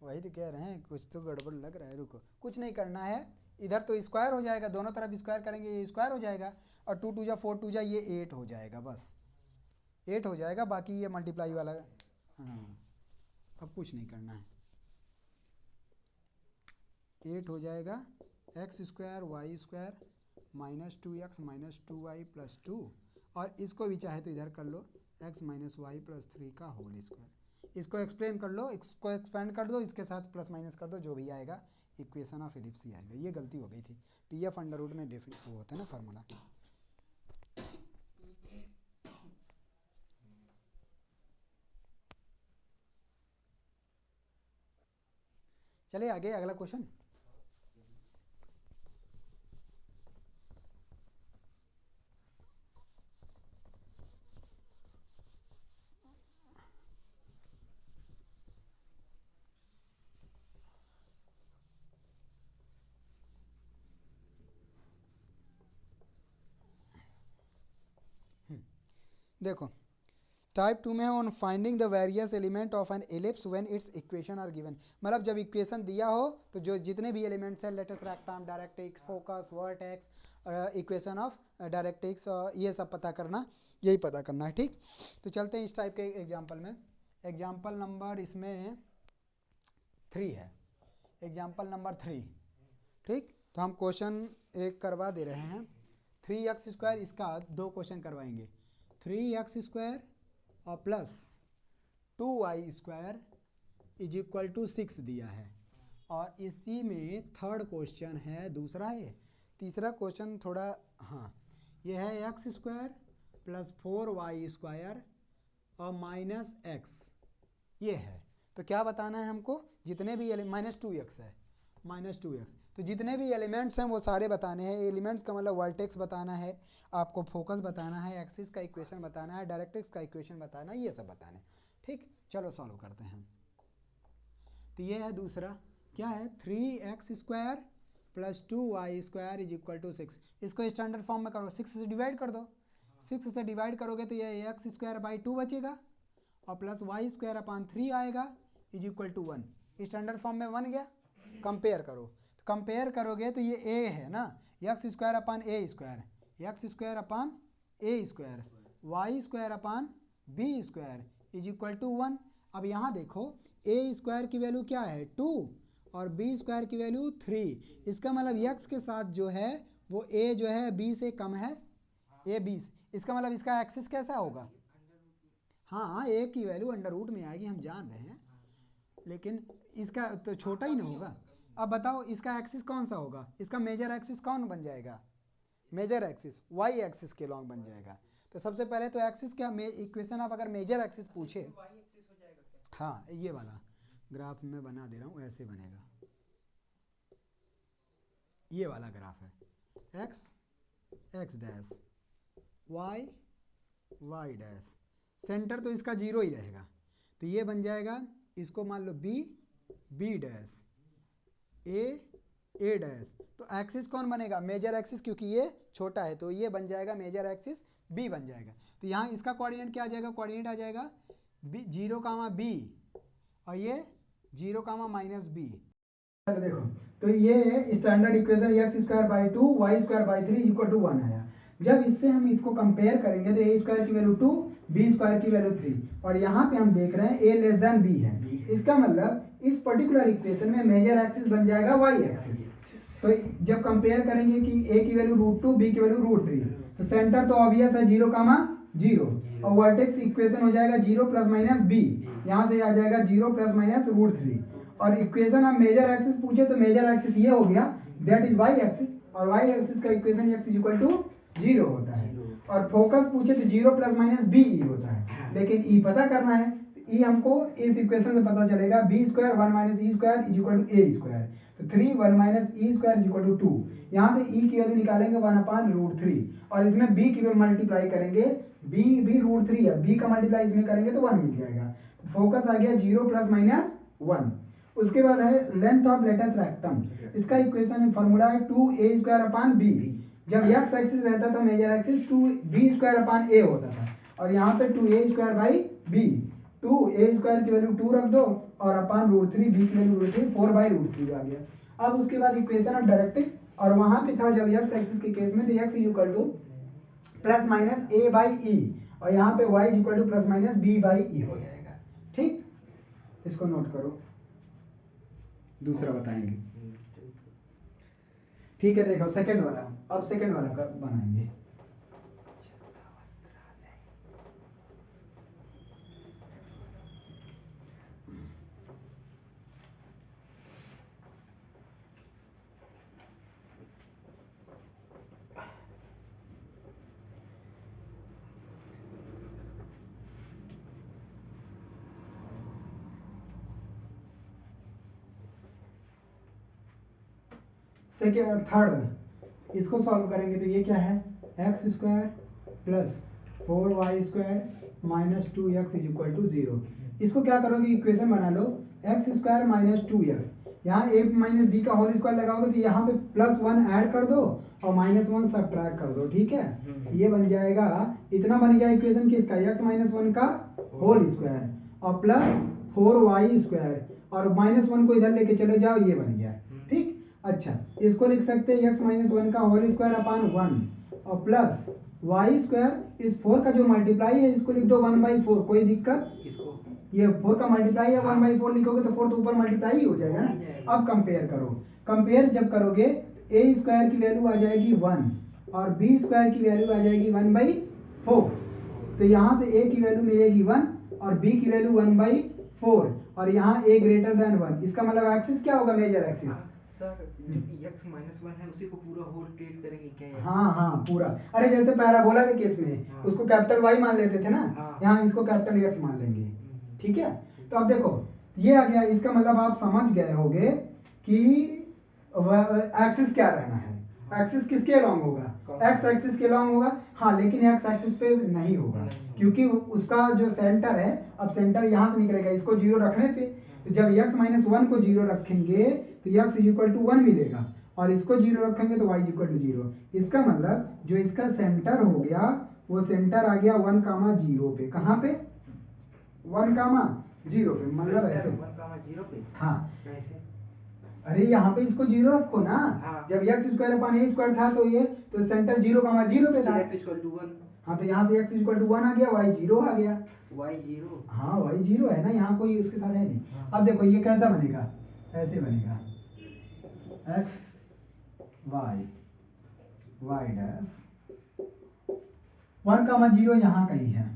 वही तो कह रहे हैं, कुछ तो गड़बड़ लग रहा है। रुको, कुछ नहीं करना है, इधर तो स्क्वायर हो जाएगा, दोनों तरफ स्क्वायर करेंगे, ये स्क्वायर हो जाएगा, और 2 2 जा 4 2 जा ये 8 हो जाएगा, बस 8 हो जाएगा, बाकी ये मल्टीप्लाई वाला। हाँ, अब कुछ नहीं करना है, 8 हो जाएगा, X square Y square minus 2x minus 2y plus 2, और इसको भी चाहे तो इधर कर लो, x माइनस वाई प्लस 3 का होल स्क्वायर। इसको एक्सप्लेन कर लो, इसको एक्सपेंड कर दो, इसके साथ प्लस माइनस कर दो, जो भी आएगा इक्वेशन ऑफ इलिप्स ही आएगा। ये गलती हो गई थी, पी एफ अंडर रूट में डेफिनेट वो होता है ना फार्मूला। चलिए आगे, अगला क्वेश्चन। देखो, टाइप 2 में है, on finding the various element of an ellipse when its equation are given. मतलब जब इक्वेशन दिया हो तो जो जितने भी एलिमेंट्स हैं, latus rectum, directrix, focus, vertex, equation of directrix, ये सब पता करना, यही पता करना है। ठीक, तो चलते हैं इस टाइप के एग्जाम्पल में। एग्जाम्पल नंबर इसमें 3 है, एग्जाम्पल नंबर 3। ठीक, तो हम क्वेश्चन एक करवा दे रहे हैं, 3x², इसका 2 क्वेश्चन करवाएंगे। 3x² और plus 2y² is equal to 6 दिया है, और इसी में थर्ड क्वेश्चन है दूसरा है। तीसरा क्वेश्चन थोड़ा, हाँ, ये है x² प्लस 4y² और माइनस x, ये है। तो क्या बताना है हमको, जितने भी माइनस 2x है, माइनस 2x, तो जितने भी एलिमेंट्स हैं वो सारे बताने हैं। एलिमेंट्स का मतलब वर्टेक्स बताना है आपको, फोकस बताना है, एक्सिस का इक्वेशन बताना है, डायरेक्ट्रिक्स का इक्वेशन बताना है, ये सब बताना है। ठीक, चलो सॉल्व करते हैं। तो ये है दूसरा, क्या है, 3x² plus 2y² is equal to 6। इसको स्टैंडर्ड फॉर्म में करो, 6 से डिवाइड कर दो, 6 से डिवाइड करोगे तो ये x²/2 बचेगा, और प्लस y²/3 आएगा is equal to 1। Standard form में बन गया। कंपेयर करो, तो कंपेयर करोगे तो ये a है ना, x² upon a square, x² upon a square, y² upon b square is equal to 1। अब यहाँ देखो, a स्क्वायर की वैल्यू क्या है 2, और b स्क्वायर की वैल्यू 3। इसका मतलब x के साथ जो है वो a जो है b से कम है, a b से, इसका मतलब इसका एक्सिस कैसा होगा, हाँ, a की वैल्यू अंडर रूट में आएगी, हम जान रहे हैं, लेकिन इसका तो छोटा ही ना होगा। अब बताओ इसका एक्सिस कौन सा होगा, इसका मेजर एक्सिस कौन बन जाएगा, मेजर एक्सिस y एक्सिस के लॉन्ग बन जाएगा। तो सबसे पहले तो एक्सिस क्या इक्वेशन आप अगर मेजर एक्सिस पूछे, वाई एक्सिस हो जाएगा क्या? हाँ ये वाला ग्राफ में बना दे रहा हूँ, ऐसे बनेगा, ये वाला ग्राफ है, X X dash, Y Y dash, centre तो इसका जीरो ही रहेगा, तो ये बन जाएगा, इसको मान लो बी बी डैश, ए डैश, तो एक्सिस कौन बनेगा, मेजर एक्सिस, क्योंकि ये छोटा है तो ये बन जाएगा मेजर एक्सिस बी बन जाएगा। तो यहाँ इसका कोऑर्डिनेट क्या आ जाएगा, कोऑर्डिनेट आ जाएगा बी 0, बी, और ये 0, -b। देखो तो ये standard equation x square by 2 y square by 3 equal to 1 आया। जब इससे हम इसको कंपेयर करेंगे तो ए स्क्वायर की वैल्यू 2, बी स्क्वायर की वैल्यू 3, और यहाँ पे हम देख रहे हैं ए लेस देन बी है, इसका मतलब इस पर्टिकुलर इक्वेशन में मेजर एक्सिस बन जाएगा वाई एक्सिस। तो जब कंपेयर करेंगे कि ए की वैल्यू √2 बी की वैल्यू √3, तो सेंटर तो ऑब्वियस है 0, और वर्टेक्स इक्वेशन हो जाएगा 0 ± b, यहाँ से आ जाएगा 0 ± √3, और इक्वेशन हम मेजर एक्सिस पूछे तो मेजर एक्सिस ये हो गया, दैट इज वाई एक्सिस, और वाई एक्सिस का इक्वेशन x इक्वल टू 0 होता है, और फोकस पूछे तो 0 ± b ई होता है, लेकिन ई पता करना है, ई हमको इस इक्वेशन से पता चलेगा b square 1 - e square is equal to a square, तो 3 1 - e square is equal to 2, यहाँ से e की वैल्यू निकालेंगे 1/√3, और इसमें b की वैल्यू मल्टीप्लाई करेंगे, b भी √3 है, b का मल्टीप्लाई इसमें करेंगे तो 1 मिल जाएगा, फोकस आ गया 0 ± 1। उसके बाद है लेंथ ऑफ लेटेस्ट रेक्टम, इसका इक्वेशन फॉर्मूला है 2a²/b, जब x एक्सिस रहता था मेजर एक्सिस 2b²/a होता था, और यहाँ पे 2a²/b, 2a² की वैल्यू 2 रख दो, और अपान √3, b की वैल्यू √3, 4/√3 आ गया। अब उसके बाद इक्वेशन ऑफ डायरेक्ट्रिक्स, और वहां पे था जब x एक्सिस के केस में तो x इक्वल टू ±a/e, और यहाँ पे y इक्वल टू ±b/e हो जाएगा। ठीक, इसको नोट करो, दूसरा बताएंगे। ठीक है, देखो सेकंड वाला, अब सेकंड वाला बनाएंगे। सेकेंड थर्ड, इसको सॉल्व करेंगे तो ये क्या है, x² + 4y² - 2x is equal to 0। इसको क्या करोगे, इक्वेशन बना लो, x² - 2x, यहाँ a - b का होल स्क्वायर लगाओगे तो यहाँ पे +1 ऐड कर दो और -1 सब्ट्रैक्ट कर दो, ठीक है, ये बन जाएगा, इतना बन गया इक्वेशन किसका, x - 1 का होल स्क्वायर, और +4y², और -1 को इधर लेके चले जाओ, ये बन गया। ठीक, अच्छा इसको लिख सकते हैं x - 1 का होल स्क्वायर अपान 1, और प्लस y², इस 4 का जो मल्टीप्लाई है इसको लिख दो 1/4, कोई दिक्कत, ये 4 का मल्टीप्लाई है, 1/4 लिखोगे तो 4 तो ऊपर मल्टीप्लाई ही हो जाएगा ना। अब कंपेयर करो, कंपेयर जब करोगे a² की वैल्यू आ जाएगी 1, और b² की वैल्यू आ जाएगी 1/4, तो यहाँ से a की वैल्यू मिलेगी 1 और b की वैल्यू 1/4, और यहाँ a > 1, इसका मतलब एक्सिस क्या होगा, मेजर एक्सिस। सर जब x -1 है उसी को पूरा होल ट्रीट करेंगे क्या? हाँ पूरा, अरे जैसे पैराबोला के केस में उसको कैपिटल Y मान लेते थे ना, यहाँ इसको कैपिटल X मान लेंगे। ठीक है, तो अब देखो ये आ गया, इसका मतलब आप समझ गए होगे कि एक्सिस क्या रहना है, एक्सिस किसके अलोंग होगा, x एक्सिस के अलोंग होगा, हाँ, लेकिन x एक्सिस पे नहीं होगा, क्योंकि उसका जो सेंटर है, अब सेंटर यहाँ से निकलेगा, इसको 0 रखने पे, तो जब x - 1 को 0 रखेंगे तो x इक्वल टू 1 मिलेगा, और इसको 0 रखेंगे तो y इक्वल टू 0, इसका मतलब जो इसका सेंटर हो गया वो सेंटर आ गया 1, 0 पे, कहाँ पे, 1, 0 पे, मतलब ऐसे 1, 0 पे, हाँ, कैसे, अरे यहाँ पे इसको 0 रखो ना, जब x² था तो ये तो सेंटर 0, 0 पे था, x इक्वल टू 1, हाँ, तो यहाँ से x इक्वल टू 1 आ गया, y 0 आ गया, y 0, हाँ y 0 है ना, यहाँ कोई उसके साथ है नहीं। अब देखो ये कैसा बनेगा, ऐसे बनेगा, x y डैश 1, 0 यहाँ कहीं है,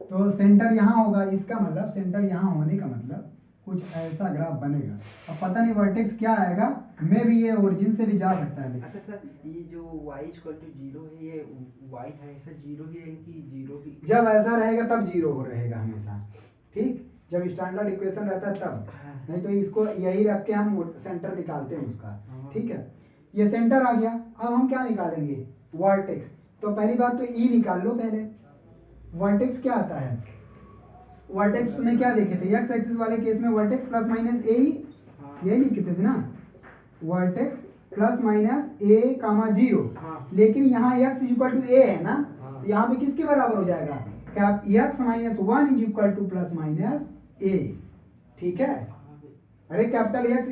तो सेंटर यहाँ होगा, इसका मतलब सेंटर यहाँ होने का मतलब कुछ ऐसा ग्राफ बनेगा। अब पता नहीं वर्टेक्स क्या आएगा, मे भी ये ओरिजिन से भी जा सकता है। अच्छा सर, ये जो y इक्वल टू 0 है, ये y हमेशा 0 ही रहेगा कि 0 भी? जब ऐसा रहेगा तब 0 हो रहेगा हमेशा, ठीक, जब स्टैंडर्ड इक्वेशन रहता है तब, नहीं तो इसको यही रख के हम सेंटर निकालते हैं उसका, ठीक है। ये सेंटर आ गया। अब हम क्या निकालेंगे, वर्टेक्स। तो पहली बात तो ई निकाल लो पहले। वर्टेक्स क्या आता है, वर्टेक्स में क्या देखे थे, एक्स एक्सिस वाले केस में वर्टेक्स प्लस माइनस ए ही, यही लिखे थे ना, vertex plus minus a comma 0। लेकिन यहाँ x is equal to a है ना, तो यहाँ पे किसके बराबर हो जाएगा, cap x minus 1 is equal to plus minus a, ठीक है। अरे capital x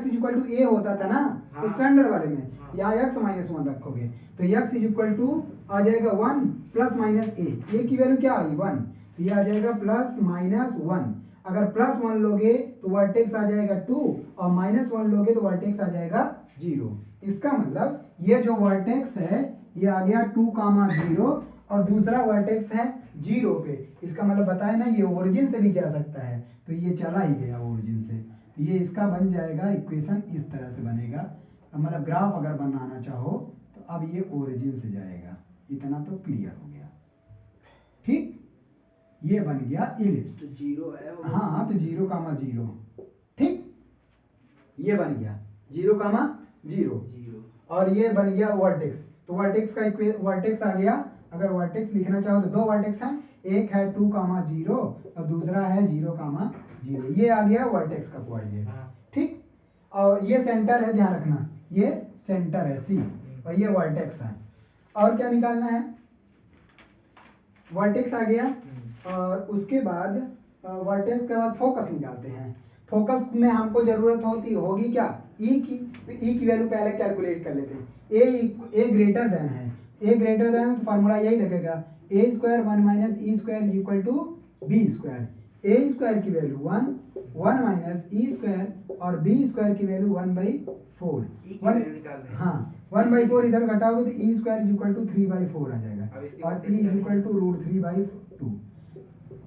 is equal to a होता था ना स्टैंडर्ड वाले में, यहाँ x माइनस 1 रखोगे तो x इज इक्वल टू आ जाएगा 1 प्लस माइनस ए की वैल्यू क्या आई 1, तो ये आ जाएगा प्लस माइनस 1। अगर प्लस 1 लोगे तो वर्टेक्स आ जाएगा 2 और माइनस 1 लोगे तो वर्टेक्स आ जाएगा 0। इसका मतलब ये जो वर्टेक्स है ये आ गया 2,0 और दूसरा वर्टेक्स है 0 पे। इसका मतलब बताया ना ये ओरिजिन से भी जा सकता है, तो ये चला ही गया ओरिजिन से, तो ये इसका बन जाएगा इक्वेशन, इस तरह से बनेगा। मतलब ग्राफ अगर बनाना चाहो तो अब ये ओरिजिन से जाएगा, इतना तो क्लियर हो गया, ठीक। ये बन गया इलिप्स, 0 है। हाँ तो 0,0, ठीक, ये बन गया 0,0 और ये बन गया वर्टेक्स। तो वर्टेक्स का वर्टेक्स आ गया। अगर वर्टेक्स लिखना चाहो तो दो वर्टेक्स हैं, एक है 2,0 और दूसरा है 0,0। ये आ गया वर्टेक्स का कोऑर्डिनेट, ठीक। और ये सेंटर है, ध्यान रखना ये सेंटर है सी और ये वर्टेक्स है। और क्या निकालना है, वर्टेक्स आ गया और उसके बाद वर्टेक्स के बाद फोकस निकालते हैं। फोकस में हमको जरूरत होगी क्या, ई की, तो ई की वैल्यू पहले कैलकुलेट कर लेते हैं। ए ग्रेटर देन है, ए ग्रेटर देन तो फार्मूला यही लगेगा, a square 1 minus E square is equal to B square. A square की वैल्यू 1 माइनस ई स्क्वायर और बी स्क्वायर की वैल्यू 1/4। हाँ 1/4 इधर घटाओगे तो e square is equal to 3/4 आ जाएगा और e is equal to √3/2।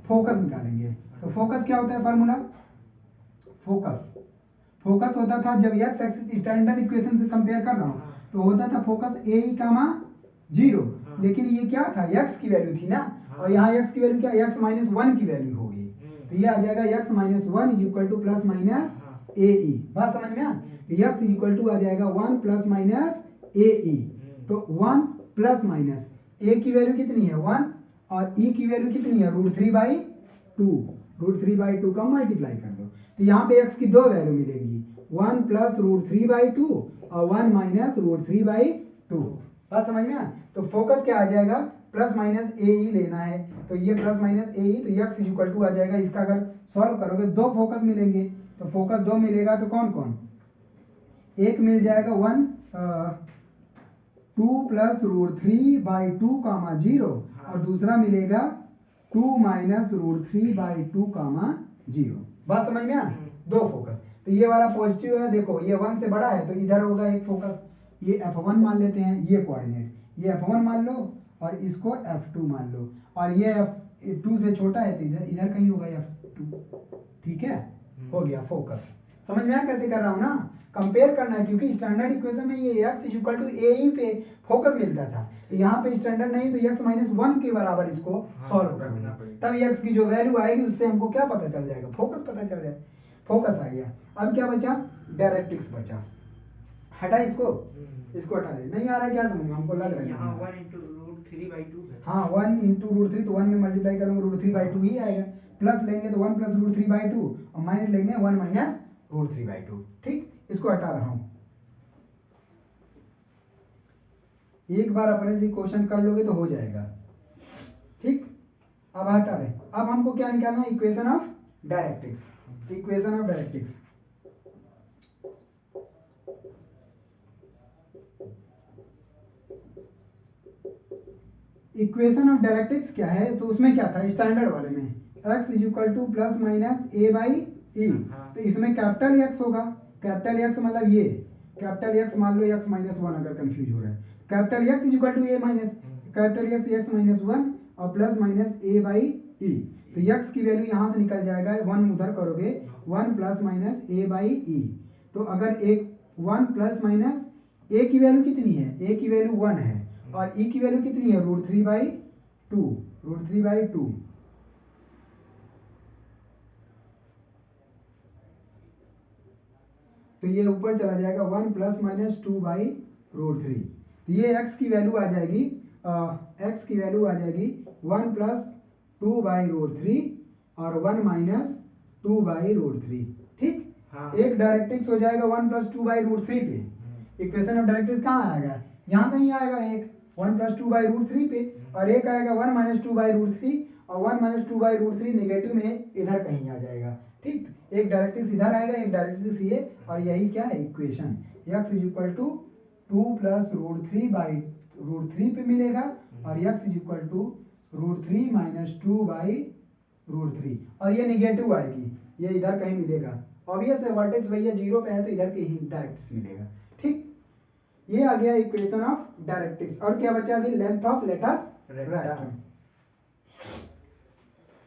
Focus निकालेंगे तो फोकस क्या होता है फार्मूला, फोकस होता था जब x एक्सिस स्टैंडर्ड इक्वेशन से कंपेयर कर रहा हूं तो होता था फोकस ए कामा 0, लेकिन ये क्या था x की वैल्यू थी ना, और यहाँ x की वैल्यू क्या, x माइनस 1 की वैल्यू होगी, तो ये आ जाएगा x minus 1 is equal to plus minus A e. बात समझ में आ, तो x इज इक्वल टू आ जाएगा 1 प्लस माइनस ए ई। तो 1 प्लस माइनस ए की वैल्यू कितनी है 1 और ई की वैल्यू कितनी है √3/2, √3/2 का मल्टीप्लाई कर दो तो यहाँ पे x की दो वैल्यू मिलेंगी, 1 प्लस √3/2 और 1 माइनस √3/2। बात समझ में आ, तो फोकस क्या आ जाएगा, प्लस माइनस ए ई लेना है, तो ये प्लस माइनस ए ई, तो x इज इक्वल टू आ जाएगा, इसका अगर सॉल्व करोगे दो फोकस मिलेंगे, तो फोकस दो मिलेगा तो कौन कौन, एक मिल जाएगा 2 प्लस √3/2, और दूसरा मिलेगा 2 माइनस √3/2, 0। बात समझ में आ, दो फोकस, तो ये वाला पॉजिटिव है, देखो ये 1 से बड़ा है तो इधर होगा एक फोकस, ये F1 मान लेते हैं, ये कोऑर्डिनेट ये F1 मान लो और इसको F2 मान लो, और ये F2 से छोटा है तो इधर कहीं होगा F2, ठीक है, हो गया फोकस। समझ में आया कैसे कर रहा हूं ना, कंपेयर करना है, क्योंकि स्टैंडर्ड इक्वेशन में ये x इज इक्वल टू ए ई पे फोकस मिलता था, तो यहाँ पे स्टैंडर्ड नहीं तो x माइनस 1 के बराबर इसको सॉल्व करना, तब x की जो वैल्यू आएगी उससे हमको क्या पता चल जाएगा, फोकस पता चल जाएगा। फोकस आ गया। अब क्या बचा, डायरेक्ट्रिक्स बचा, हटा इसको हटा दे, नहीं आ रहा है क्या समझ में, हमको लग रहा है यहाँ 1 × √3/2 है। हाँ 1 × √3, तो 1 में मल्टीप्लाई करोगे √3/2 ही आएगा, प्लस लेंगे तो 1 प्लस √3/2 और माइनस लेंगे 1 माइनस √3/2, ठीक। इसको हटा रहा हूं, एक बार अपने से क्वेश्चन कर लोगे तो हो जाएगा, ठीक। अब हटा रहे, अब हमको क्या निकालना है, equation of directrix. Equation of directrix, equation of directrix क्या है, तो उसमें क्या था स्टैंडर्ड वाले में x is equal to plus minus a/e, तो इसमें कैपिटल x होगा, कैपिटल x मतलब ये कैपिटल x, मान लो x माइनस 1 अगर कंफ्यूज हो रहा है, capital x is equal to a minus capital x, x minus 1 और प्लस माइनस a/e, ई। तो x की वैल्यू यहाँ से निकल जाएगा, 1 उधर करोगे 1 प्लस माइनस ए बाई ई। तो अगर एक 1 प्लस माइनस ए की वैल्यू कितनी है, ए की वैल्यू 1 है और ई की वैल्यू कितनी है √3/2, √3/2। तो ये ऊपर चला जाएगा 1 प्लस माइनस 2/√3। तो ये x की वैल्यू आ जाएगी, x की वैल्यू आ जाएगी 1 प्लस 2/√3 और 1 माइनस 2/√3। ठीक। हाँ। एक डायरेक्ट्रिक्स हो जाएगा 1 प्लस 2/√3 पे। इक्वेशन ऑफ डायरेक्ट्रिक्स कहाँ आएगा, यहाँ कहीं आएगा एक 1 प्लस 2/√3 पे, और एक आएगा 1 माइनस 2/√3 और 1 माइनस 2/√3 नेगेटिव में इधर कहीं आ जाएगा। ठीक। एक डायरेक्ट्रिक्स इधर आएगा, एक डायरेक्ट्रिक्स ये, और यही क्या है equation. x is equal to 2 plus √3/√3 पे मिलेगा और x is equal to √3 minus 2/√3, और ये निगेटिव आएगी, ये इधर कहीं मिलेगा। ऑब्वियस है, वर्टेक्स भैया 0 पे है तो इधर कहीं डायरेक्ट्रिक्स मिलेगा। ठीक। ये आ गया इक्वेशन ऑफ डायरेक्ट्रिक्स। और क्या बचा अभी, लेंथ ऑफ लेटस रेक्टम।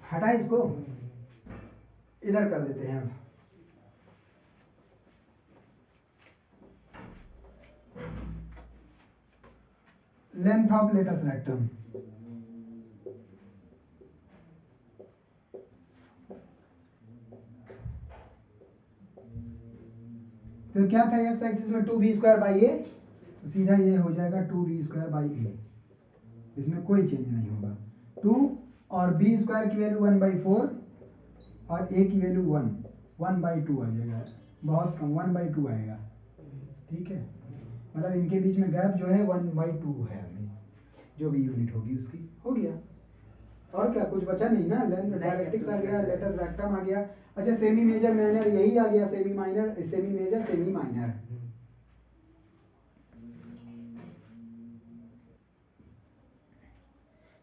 हटा इसको, इधर कर देते हैं अब। लेंथ ऑफ लेटस रेक्टम, तो क्या था x एक्सिस में 2b²/a, तो सीधा ये हो जाएगा 2b²/a, इसमें कोई चेंज नहीं होगा। 2 और b² की वैल्यू 1/4 और a की वैल्यू 1/2 आ जाएगा, बहुत कम 1/2 आएगा। ठीक है, मतलब इनके बीच में गैप जो है 1/2 है अभी, जो भी यूनिट होगी उसकी। हो गया, और क्या कुछ बचा नहीं ना। डायरेक्ट्रिक्स आ गया, लेटस रेक्टम आ गया। अच्छा, सेमी मेजर माइनर यही आ गया, semi minor, semi major, semi minor.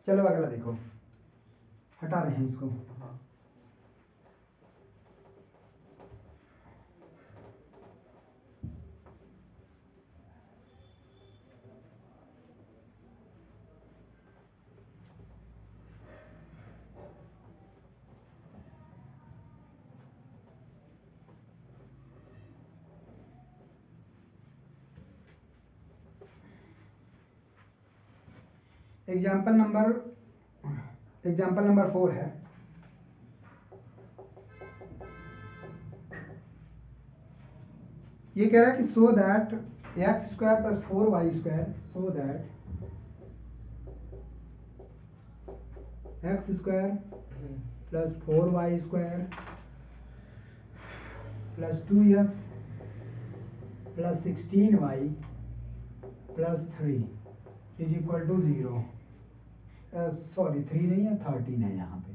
चलो अगला देखो, हटा रहे हैं इसको। एग्जाम्पल नंबर 4 है। ये कह रहा है कि so that x² plus 4y², so that x² plus 4y² plus 2x plus 16y plus 3 is equal to 0। Sorry 3 नहीं है, 13 है यहाँ पे,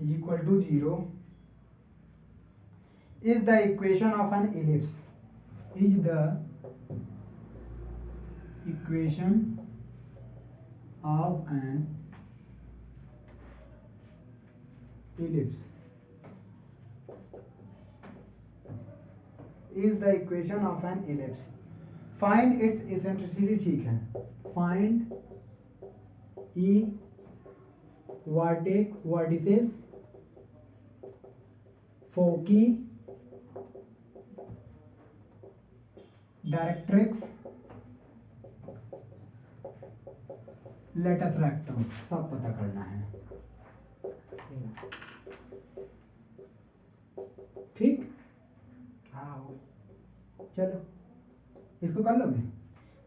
is equal to 0 is the equation of an ellipse, is the equation of an ellipse, is the equation of an ellipse, find its eccentricity। ठीक है, find e vertices, foci, directrix, latus rectum, सब पता करना है। ठीक। चलो इसको कर लोगे।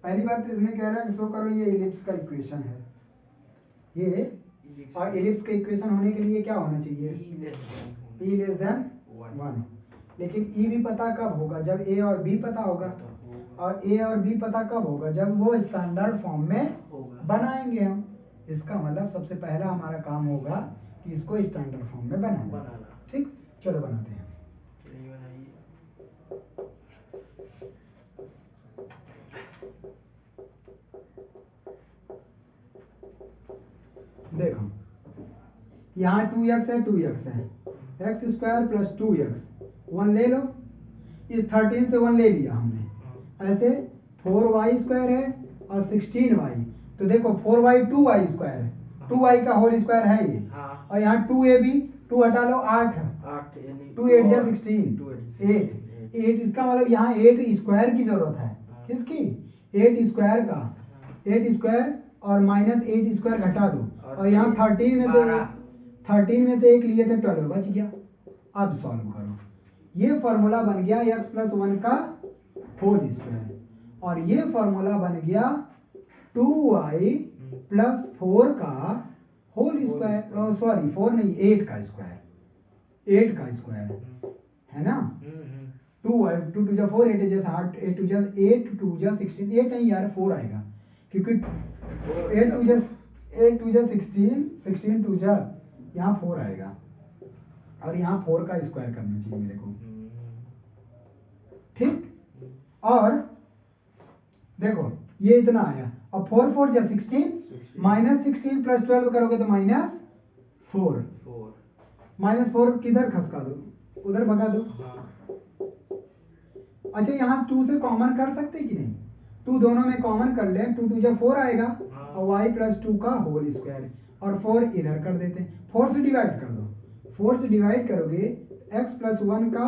पहली बात तो इसमें कह रहा है शो करो ये इलिप्स का इक्वेशन है ये, और इलिप्स का इक्वेशन होने के लिए क्या होना चाहिए, e लेस देन 1। लेकिन e भी पता कब होगा, जब a और b पता होगा, और a और b पता कब होगा, जब वो स्टैंडर्ड फॉर्म में बनाएंगे हम। इसका मतलब सबसे पहला हमारा काम होगा कि इसको स्टैंडर्ड फॉर्म में बनाना। ठीक, चलो बनाते हैं। देखो यहाँ 2x है, 2x है, x² प्लस 2x 1 ले लो, इस 13 से 1 ले लिया हमने। ऐसे 4y² है और 16y, तो देखो 4y 2y² है, 2y का होल स्क्वायर है ये। हाँ। और यहाँ 2a भी, 2 हटा लो 8, 2 8 जा 16, 8 इसका मतलब यहाँ 8 स्क्वायर की जरूरत है। किसकी? 8 स्क्वायर का। 8 स्क्वायर और माइनस 8 स्क्वायर घटा दो, और यहाँ 13 में से एक लिए थे 12 बच गया। अब सॉल्व करो, ये फॉर्मूला बन गया x+1 का होल स्क्वायर, और ये फॉर्मूला बन गया 2y + 4 का होल स्क्वायर। सॉरी 4 नहीं, 8 का स्क्वायर, 8 का स्क्वायर है ना। 2y 2 2 जा 4, 8 जा 8, 8 2 जा 8, 2 जा 16, 8 नहीं यार 4 आएगा, क्योंकि 8 2 जा 16, 16 2 जा यहाँ 4 आएगा, और यहाँ 4 का स्क्वायर करना चाहिए मेरे को। ठीक, और देखो ये इतना आया, और 4 4 जा 16, माइनस 16 + 12 करोगे तो -4, -4 किधर खसका दो, उधर भगा दो। अच्छा यहाँ 2 से कॉमन कर सकते कि नहीं? 2 दोनों में कॉमन कर ले, 2 2 जा 4 आएगा, और y + 2 का होल स्क्वायर, और 4 इधर कर देते हैं, 4 से डिवाइड कर दो। 4 से डिवाइड करोगे x+1 का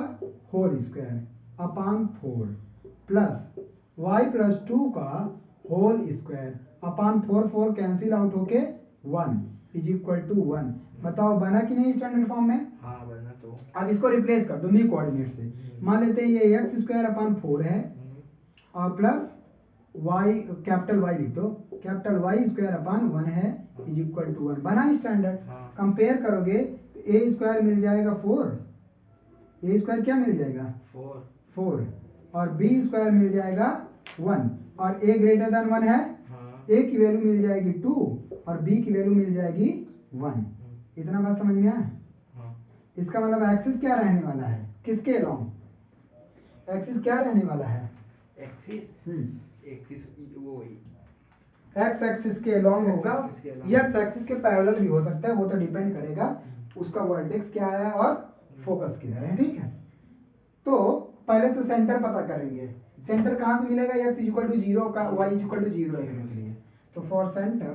whole square upon 4 plus y + 2 का whole square upon 4, 4 cancel out होके 1 = 1। बताओ बना कि नहीं स्टैंडर्ड फॉर्म में? हाँ बना। तो अब इसको रिप्लेस कर दो न्यू कोऑर्डिनेट से। मान लेते हैं ये x²/4 है, और प्लस y कैपिटल Y लिख दो, कैपिटल Y²/1 है = 1। बना स्टैंडर्ड। कंपेयर करोगे तो a² मिल जाएगा 4, a² क्या मिल जाएगा 4, और b² मिल जाएगा 1, और a > 1 है, a की वैल्यू मिल जाएगी 2 और b की वैल्यू मिल जाएगी 1। इतना बात समझ में आया? इसका मतलब एक्सिस क्या रहने वाला है, किसके अलोंग? एक्सिस क्या रहने वाला है? एक्सिस वो एक्स एक्सिस के अलोंग होगा, या एक्स एक्सिस के पैरेलल भी हो सकता है, वो तो डिपेंड करेगा उसका वर्टेक्स क्या है और फोकस किधर है। ठीक है, तो पहले तो सेंटर पता करेंगे। सेंटर कहाँ से मिलेगा? x = 0 का y = 0 रखने के लिए, तो for centre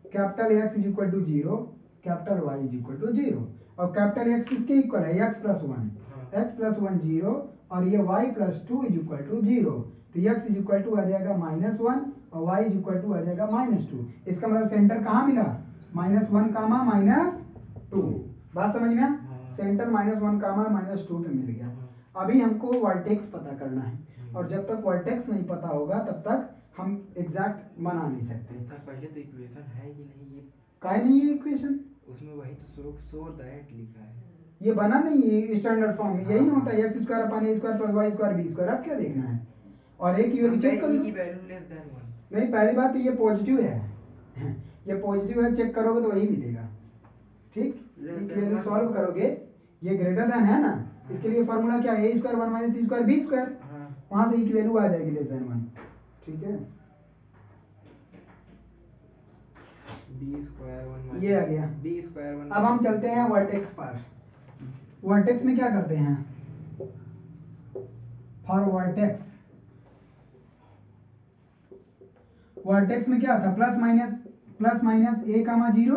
capital X = 0, capital Y = 0, और कैपिटल X किसके इक्वल है? x+1, x+1 0, और ये y + 2 = 0, तो x = आ जाएगा -1 और y = आ जाएगा -2। इसका मतलब सेंटर कहाँ मिला? -1, -2। बात समझ में आया? सेंटर -1, -2 पे मिल गया। अभी हमको वर्टेक्स पता करना है, और जब तक वर्टेक्स नहीं पता होगा तब तक हम एग्जैक्ट बना नहीं सकते। पहले तो इक्वेशन है कि नहीं? ये काहे नहीं है इक्वेशन? उसमें वही तो सो दैट लिखा है, ये बना नहीं है स्टैंडर्ड फॉर्म में। यही ना होता है x² + a² + y² b²। अब क्या देखना है? और a की वैल्यू चेक कर लो। नहीं, पहली बात तो ये पॉजिटिव है, ये पॉजिटिव है, चेक करोगे तो वही मिलेगा। ठीक, की वैल्यू सॉल्व करोगे, ये ग्रेटर देन है ना, इसके लिए फॉर्मूला क्या है? a² 1 - c² b²। वहां से e की वैल्यू आ जाएगी <1। ठीक है, b² 1 ये आ गया। b² 1। अब हम चलते हैं वर्टेक्स पर। वर्टेक्स में क्या करते हैं? फॉर वर्टेक्स, वर्टेक्स में क्या था? +- a, 0,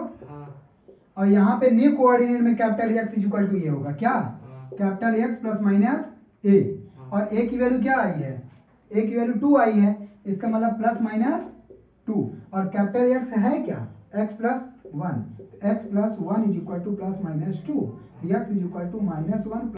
और यहाँ पे न्यू कोऑर्डिनेट में कैपिटल X = ये होगा क्या? कैपिटल X + a, और a की वैल्यू क्या आई है? a की वैल्यू 2 आई है, इसका मतलब +- 2, और कैपिटल X है क्या? x+1, x+1 = +- 2, x = -1